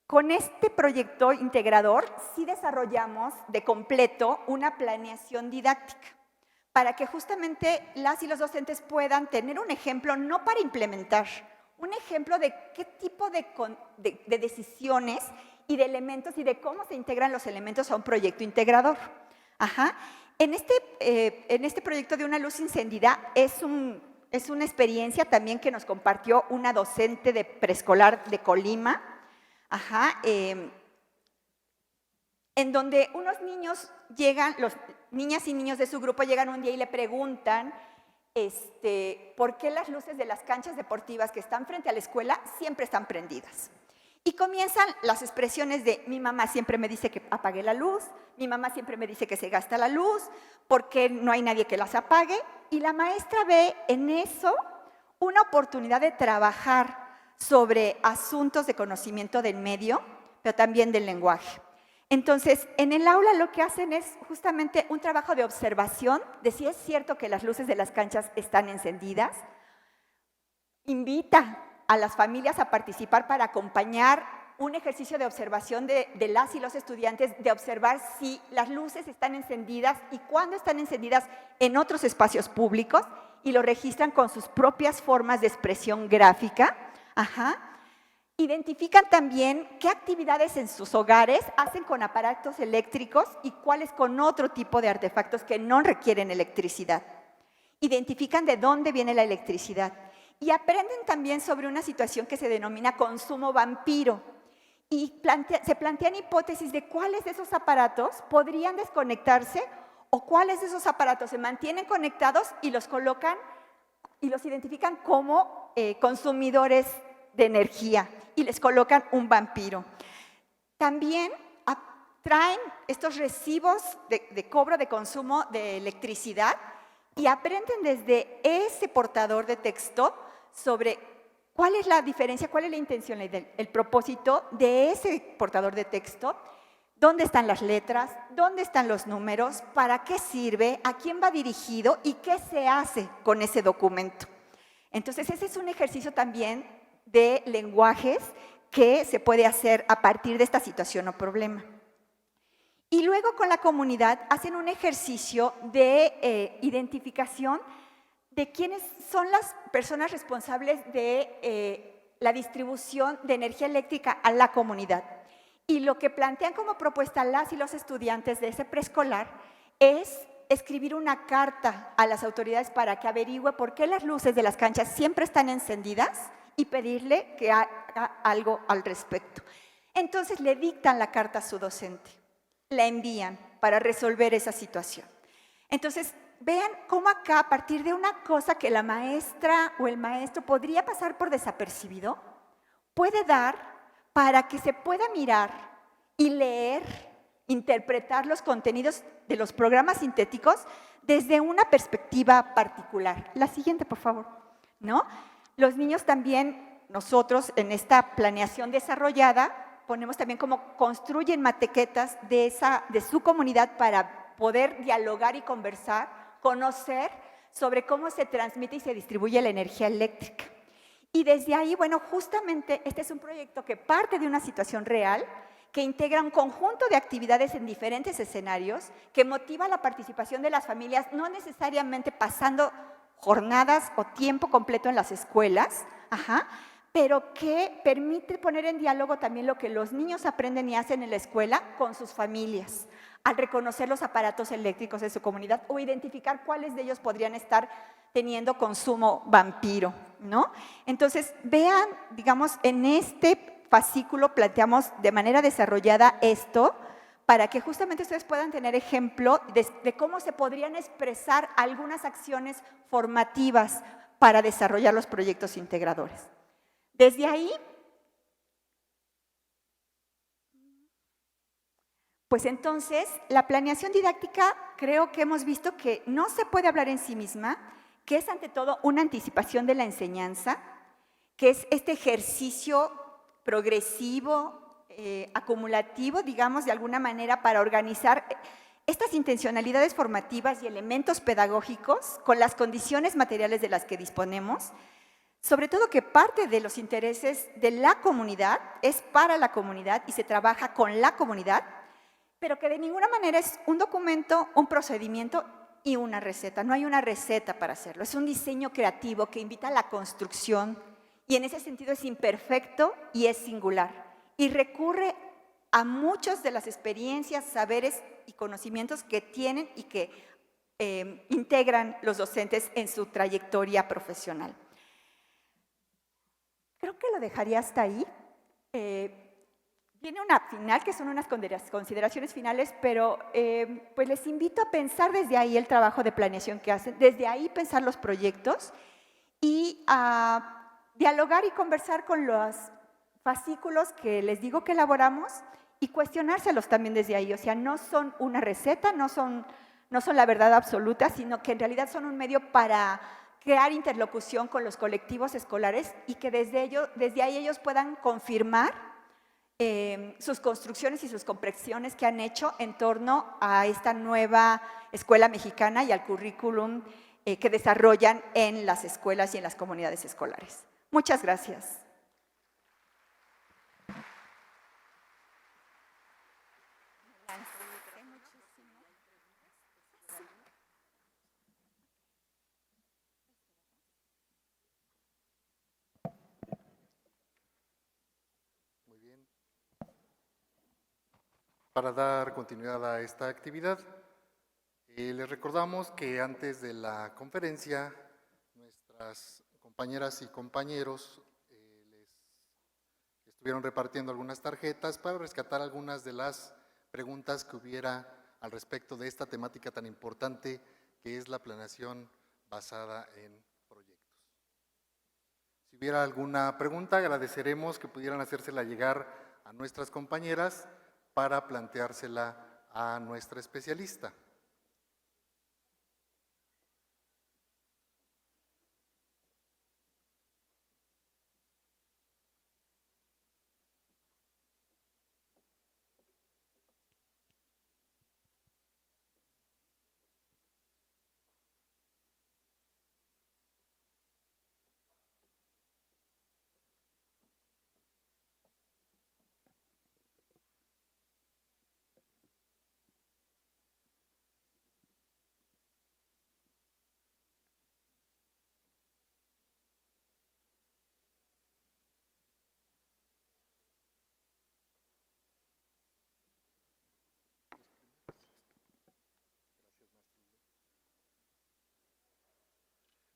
con este proyecto integrador sí desarrollamos de completo una planeación didáctica para que justamente las y los docentes puedan tener un ejemplo, no para implementar, un ejemplo de qué tipo de decisiones y de elementos y de cómo se integran los elementos a un proyecto integrador. En este proyecto de Una Luz Encendida es una experiencia también que nos compartió una docente de preescolar de Colima, en donde unos niños niñas y niños de su grupo llegan un día y le preguntan por qué las luces de las canchas deportivas que están frente a la escuela siempre están prendidas. Y comienzan las expresiones de mi mamá siempre me dice que apague la luz, mi mamá siempre me dice que se gasta la luz, porque no hay nadie que las apague. Y la maestra ve en eso una oportunidad de trabajar sobre asuntos de conocimiento del medio, pero también del lenguaje. Entonces, en el aula lo que hacen es justamente un trabajo de observación de si es cierto que las luces de las canchas están encendidas. Invita a las familias a participar para acompañar un ejercicio de observación de las y los estudiantes, de observar si las luces están encendidas y cuándo están encendidas en otros espacios públicos y lo registran con sus propias formas de expresión gráfica. Identifican también qué actividades en sus hogares hacen con aparatos eléctricos y cuáles con otro tipo de artefactos que no requieren electricidad. Identifican de dónde viene la electricidad. Y aprenden también sobre una situación que se denomina consumo vampiro. Y se plantean hipótesis de cuáles de esos aparatos podrían desconectarse o cuáles de esos aparatos se mantienen conectados y los colocan y los identifican como consumidores de energía y les colocan un vampiro. También traen estos recibos de cobro de consumo de electricidad y aprenden desde ese portador de texto sobre ¿Cuál es la diferencia? ¿Cuál es la intención, el propósito de ese portador de texto? ¿Dónde están las letras? ¿Dónde están los números? ¿Para qué sirve? ¿A quién va dirigido? ¿Y qué se hace con ese documento? Entonces, ese es un ejercicio también de lenguajes que se puede hacer a partir de esta situación o problema. Y luego con la comunidad hacen un ejercicio de identificación de quiénes son las personas responsables de la distribución de energía eléctrica a la comunidad. Y lo que plantean como propuesta las y los estudiantes de ese preescolar es escribir una carta a las autoridades para que averigüe por qué las luces de las canchas siempre están encendidas y pedirle que haga algo al respecto. Entonces le dictan la carta a su docente, la envían para resolver esa situación. Entonces, vean cómo acá, a partir de una cosa que la maestra o el maestro podría pasar por desapercibido, puede dar para que se pueda mirar y leer, interpretar los contenidos de los programas sintéticos desde una perspectiva particular. La siguiente, por favor, ¿no? Los niños también, nosotros en esta planeación desarrollada, ponemos también cómo construyen maquetas de su comunidad para poder dialogar y conversar, conocer sobre cómo se transmite y se distribuye la energía eléctrica. Y desde ahí, bueno, justamente este es un proyecto que parte de una situación real, que integra un conjunto de actividades en diferentes escenarios, que motiva la participación de las familias, no necesariamente pasando jornadas o tiempo completo en las escuelas, pero que permite poner en diálogo también lo que los niños aprenden y hacen en la escuela con sus familias, al reconocer los aparatos eléctricos de su comunidad o identificar cuáles de ellos podrían estar teniendo consumo vampiro, ¿no? Entonces, vean, digamos, en este fascículo planteamos de manera desarrollada esto para que justamente ustedes puedan tener ejemplo de cómo se podrían expresar algunas acciones formativas para desarrollar los proyectos integradores. Desde ahí, pues entonces, la planeación didáctica creo que hemos visto que no se puede hablar en sí misma, que es ante todo una anticipación de la enseñanza, que es este ejercicio progresivo, acumulativo, digamos, de alguna manera para organizar estas intencionalidades formativas y elementos pedagógicos con las condiciones materiales de las que disponemos, sobre todo que parte de los intereses de la comunidad es para la comunidad y se trabaja con la comunidad, pero que de ninguna manera es un documento, un procedimiento y una receta. No hay una receta para hacerlo. Es un diseño creativo que invita a la construcción y en ese sentido es imperfecto y es singular. Y recurre a muchas de las experiencias, saberes y conocimientos que tienen y que integran los docentes en su trayectoria profesional. Creo que lo dejaría hasta ahí. Viene una final, que son unas consideraciones finales, pero pues les invito a pensar desde ahí el trabajo de planeación que hacen, desde ahí pensar los proyectos y a dialogar y conversar con los fascículos que les digo que elaboramos y cuestionárselos también desde ahí. O sea, no son una receta, no son la verdad absoluta, sino que en realidad son un medio para crear interlocución con los colectivos escolares y que desde ahí ellos puedan confirmar sus construcciones y sus comprensiones que han hecho en torno a esta nueva escuela mexicana y al currículum que desarrollan en las escuelas y en las comunidades escolares. Muchas gracias. Para dar continuidad a esta actividad, les recordamos que antes de la conferencia, nuestras compañeras y compañeros les estuvieron repartiendo algunas tarjetas para rescatar algunas de las preguntas que hubiera al respecto de esta temática tan importante que es la planeación basada en proyectos. Si hubiera alguna pregunta, agradeceremos que pudieran hacérsela llegar a nuestras compañeras para planteársela a nuestra especialista.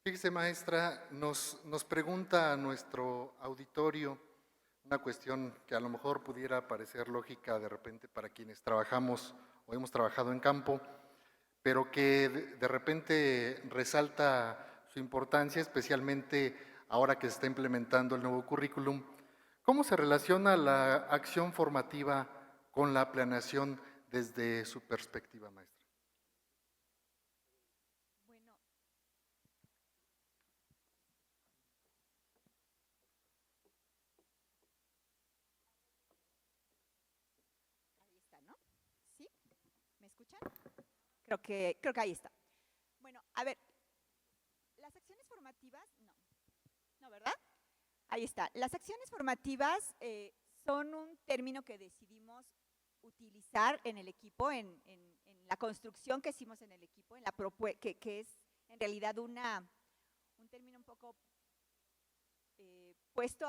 Fíjese, maestra, nos pregunta a nuestro auditorio una cuestión que a lo mejor pudiera parecer lógica de repente para quienes trabajamos o hemos trabajado en campo, pero que de repente resalta su importancia, especialmente ahora que se está implementando el nuevo currículum. ¿Cómo se relaciona la acción formativa con la planeación desde su perspectiva, maestra? Bueno, ahí está, ¿no? ¿Sí? ¿Me escuchan? Creo que ahí está. Bueno, a ver, las acciones formativas, no, ¿verdad? Ahí está. Las acciones formativas son un término que decidimos utilizar en el equipo, en la construcción que hicimos en el equipo, que es en realidad un término un poco puesto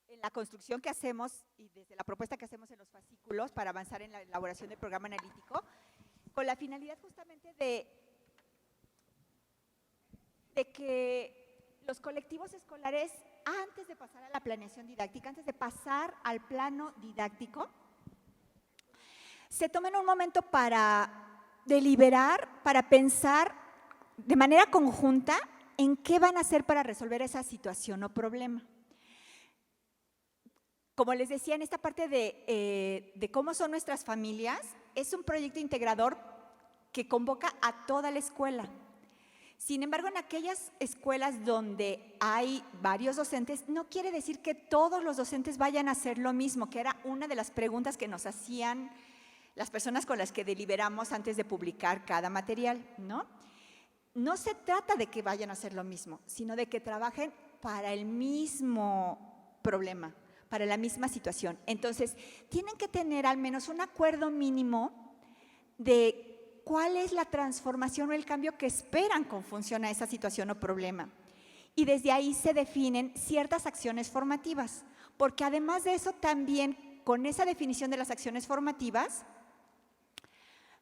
en la construcción que hacemos y desde la propuesta que hacemos en los fascículos para avanzar en la elaboración del programa analítico, con la finalidad justamente de que los colectivos escolares, antes de pasar a la planeación didáctica, antes de pasar al plano didáctico, se tomen un momento para deliberar, para pensar de manera conjunta en qué van a hacer para resolver esa situación o problema. Como les decía, en esta parte de cómo son nuestras familias, es un proyecto integrador que convoca a toda la escuela. Sin embargo, en aquellas escuelas donde hay varios docentes, no quiere decir que todos los docentes vayan a hacer lo mismo, que era una de las preguntas que nos hacían las personas con las que deliberamos antes de publicar cada material, ¿no? No se trata de que vayan a hacer lo mismo, sino de que trabajen para el mismo problema, para la misma situación. Entonces, tienen que tener al menos un acuerdo mínimo de cuál es la transformación o el cambio que esperan con función a esa situación o problema. Y desde ahí se definen ciertas acciones formativas, porque además de eso también con esa definición de las acciones formativas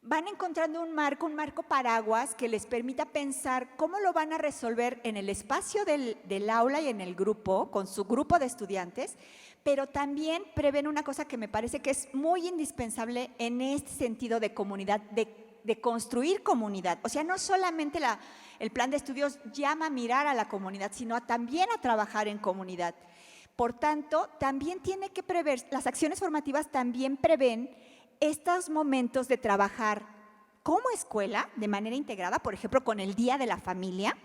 van encontrando un marco paraguas que les permita pensar cómo lo van a resolver en el espacio del aula y en el grupo, con su grupo de estudiantes, pero también prevén una cosa que me parece que es muy indispensable en este sentido de comunidad, de construir comunidad. O sea, no solamente el plan de estudios llama a mirar a la comunidad, sino también a trabajar en comunidad. Por tanto, también tiene que prever, las acciones formativas también prevén estos momentos de trabajar como escuela de manera integrada, por ejemplo, con el Día de la Familia,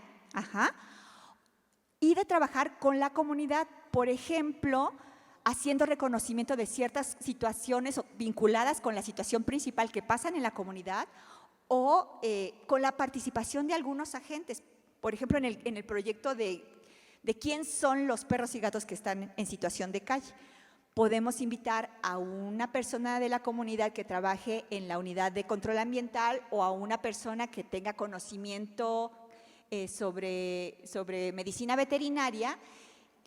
y de trabajar con la comunidad, por ejemplo, haciendo reconocimiento de ciertas situaciones vinculadas con la situación principal que pasan en la comunidad o con la participación de algunos agentes. Por ejemplo, en el proyecto de quién son los perros y gatos que están en situación de calle. Podemos invitar a una persona de la comunidad que trabaje en la unidad de control ambiental o a una persona que tenga conocimiento sobre medicina veterinaria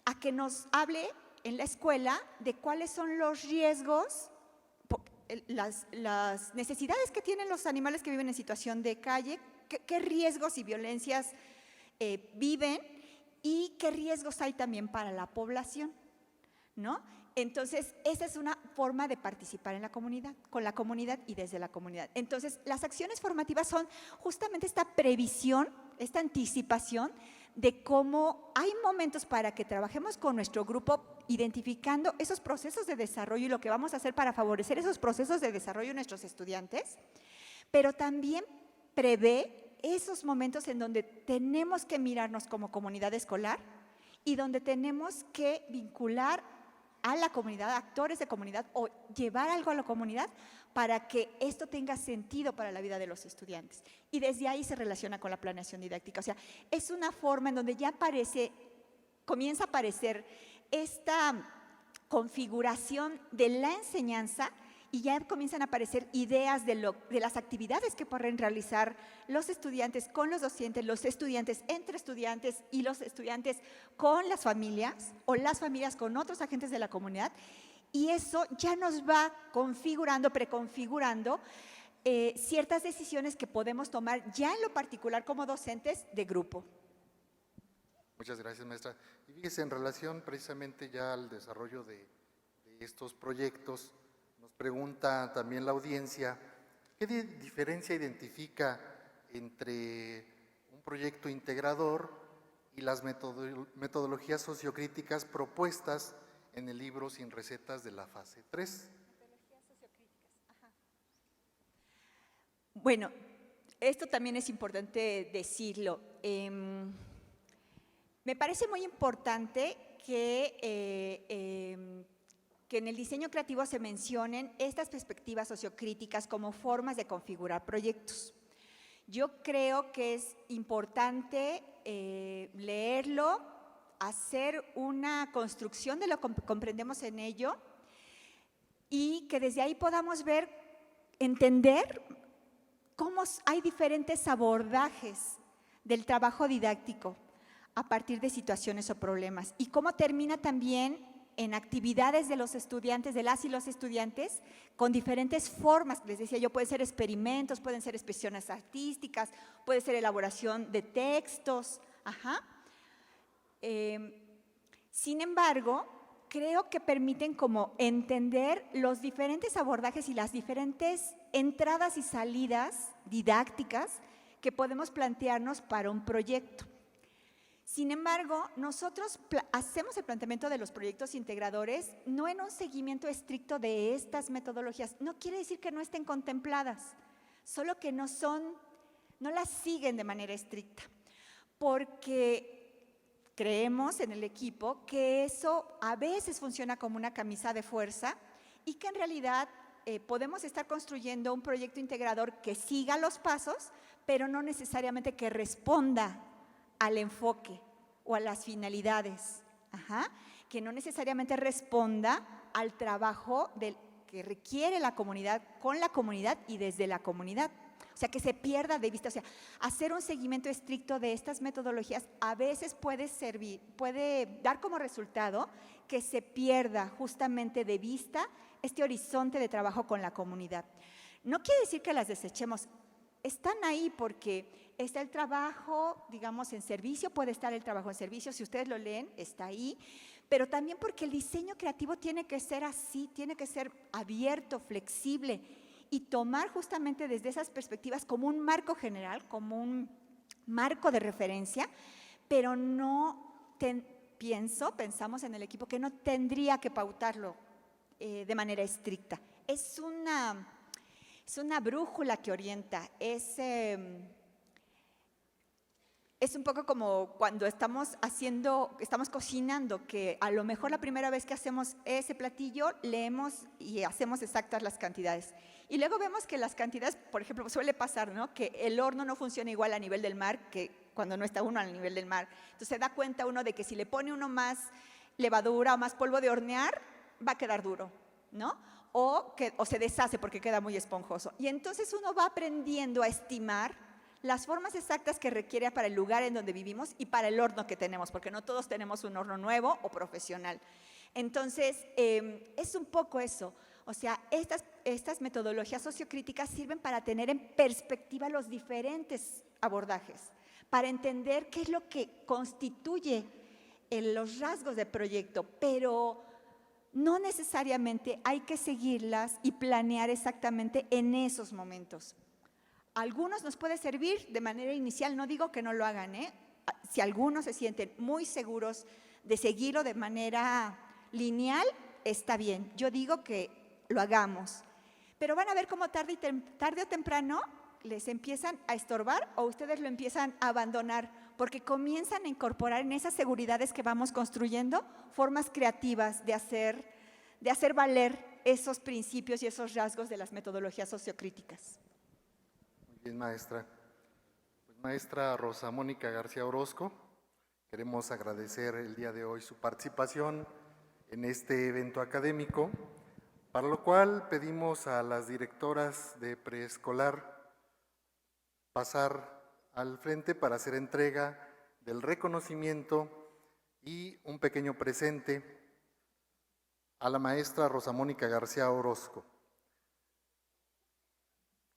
a que nos hable en la escuela de cuáles son los riesgos, las necesidades que tienen los animales que viven en situación de calle, qué riesgos y violencias viven y qué riesgos hay también para la población, ¿no? Entonces, esa es una forma de participar en la comunidad, con la comunidad y desde la comunidad. Entonces, las acciones formativas son justamente esta previsión, esta anticipación de cómo hay momentos para que trabajemos con nuestro grupo identificando esos procesos de desarrollo y lo que vamos a hacer para favorecer esos procesos de desarrollo en nuestros estudiantes, pero también prevé esos momentos en donde tenemos que mirarnos como comunidad escolar y donde tenemos que vincular a la comunidad, a actores de comunidad o llevar algo a la comunidad para que esto tenga sentido para la vida de los estudiantes. Y desde ahí se relaciona con la planeación didáctica. O sea, es una forma en donde ya comienza a aparecer esta configuración de la enseñanza y ya comienzan a aparecer ideas de las actividades que pueden realizar los estudiantes con los docentes, los estudiantes entre estudiantes y los estudiantes con las familias o las familias con otros agentes de la comunidad. Y eso ya nos va configurando, preconfigurando ciertas decisiones que podemos tomar ya en lo particular como docentes de grupo. Muchas gracias, maestra. Y fíjese, en relación precisamente ya al desarrollo de estos proyectos, nos pregunta también la audiencia, ¿qué diferencia identifica entre un proyecto integrador y las metodologías sociocríticas propuestas en el libro Sin Recetas de la fase 3? Metodologías sociocríticas. Ajá. Bueno, esto también es importante decirlo. Me parece muy importante que en el diseño creativo se mencionen estas perspectivas sociocríticas como formas de configurar proyectos. Yo creo que es importante leerlo, hacer una construcción de lo que comprendemos en ello y que desde ahí podamos ver, entender cómo hay diferentes abordajes del trabajo didáctico a partir de situaciones o problemas y cómo termina también en actividades de los estudiantes, de las y los estudiantes, con diferentes formas. Les decía yo, pueden ser experimentos, pueden ser expresiones artísticas, puede ser elaboración de textos. Sin embargo, creo que permiten como entender los diferentes abordajes y las diferentes entradas y salidas didácticas que podemos plantearnos para un proyecto. Sin embargo, nosotros hacemos el planteamiento de los proyectos integradores no en un seguimiento estricto de estas metodologías. No quiere decir que no estén contempladas, solo que no las siguen de manera estricta, porque creemos en el equipo que eso a veces funciona como una camisa de fuerza y que en realidad podemos estar construyendo un proyecto integrador que siga los pasos, pero no necesariamente que responda al enfoque o a las finalidades, que no necesariamente responda al trabajo que requiere la comunidad, con la comunidad y desde la comunidad. O sea, que se pierda de vista. O sea, hacer un seguimiento estricto de estas metodologías a veces puede dar como resultado que se pierda justamente de vista este horizonte de trabajo con la comunidad. No quiere decir que las desechemos. Están ahí porque está el trabajo, digamos, en servicio, puede estar el trabajo en servicio, si ustedes lo leen, está ahí, pero también porque el diseño creativo tiene que ser así, tiene que ser abierto, flexible y tomar justamente desde esas perspectivas como un marco general, como un marco de referencia, pero no pensamos en el equipo que no tendría que pautarlo de manera estricta. Es una brújula que orienta, es un poco como cuando estamos cocinando, que a lo mejor la primera vez que hacemos ese platillo, leemos y hacemos exactas las cantidades. Y luego vemos que las cantidades, por ejemplo, suele pasar, ¿no?, que el horno no funciona igual a nivel del mar que cuando no está uno al nivel del mar. Entonces se da cuenta uno de que si le pone uno más levadura o más polvo de hornear, va a quedar duro, ¿no? O se deshace porque queda muy esponjoso. Y entonces uno va aprendiendo a estimar las formas exactas que requiere para el lugar en donde vivimos y para el horno que tenemos, porque no todos tenemos un horno nuevo o profesional. Entonces, es un poco eso. O sea, estas metodologías sociocríticas sirven para tener en perspectiva los diferentes abordajes, para entender qué es lo que constituye los rasgos del proyecto, pero no necesariamente hay que seguirlas y planear exactamente en esos momentos. Algunos nos puede servir de manera inicial, no digo que no lo hagan, Si algunos se sienten muy seguros de seguirlo de manera lineal, está bien. Yo digo que lo hagamos, pero van a ver cómo tarde o temprano les empiezan a estorbar o ustedes lo empiezan a abandonar, porque comienzan a incorporar en esas seguridades que vamos construyendo formas creativas de hacer valer esos principios y esos rasgos de las metodologías sociocríticas. Muy bien, maestra. Pues, maestra Rosa Mónica García Orozco, queremos agradecer el día de hoy su participación en este evento académico, para lo cual pedimos a las directoras de preescolar pasar al frente para hacer entrega del reconocimiento y un pequeño presente a la maestra Rosa Mónica García Orozco.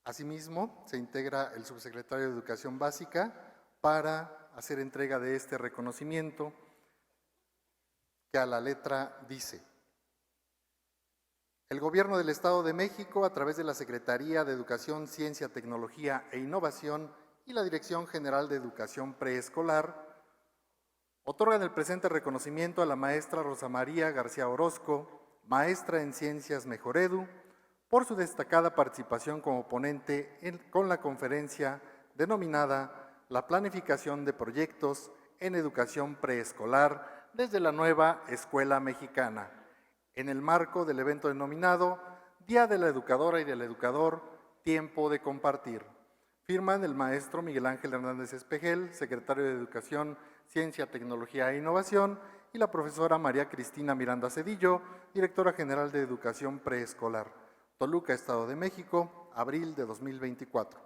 Asimismo, se integra el subsecretario de Educación Básica para hacer entrega de este reconocimiento que a la letra dice: el Gobierno del Estado de México, a través de la Secretaría de Educación, Ciencia, Tecnología e Innovación y la Dirección General de Educación Preescolar, otorgan el presente reconocimiento a la maestra Rosa María García Orozco, maestra en Ciencias Mejoredu, por su destacada participación como ponente con la conferencia denominada La planificación de proyectos en educación preescolar desde la nueva Escuela Mexicana, en el marco del evento denominado Día de la Educadora y del Educador, Tiempo de Compartir. Firman el maestro Miguel Ángel Hernández Espejel, secretario de Educación, Ciencia, Tecnología e Innovación, y la profesora María Cristina Miranda Cedillo, directora general de Educación Preescolar. Toluca, Estado de México, abril de 2024.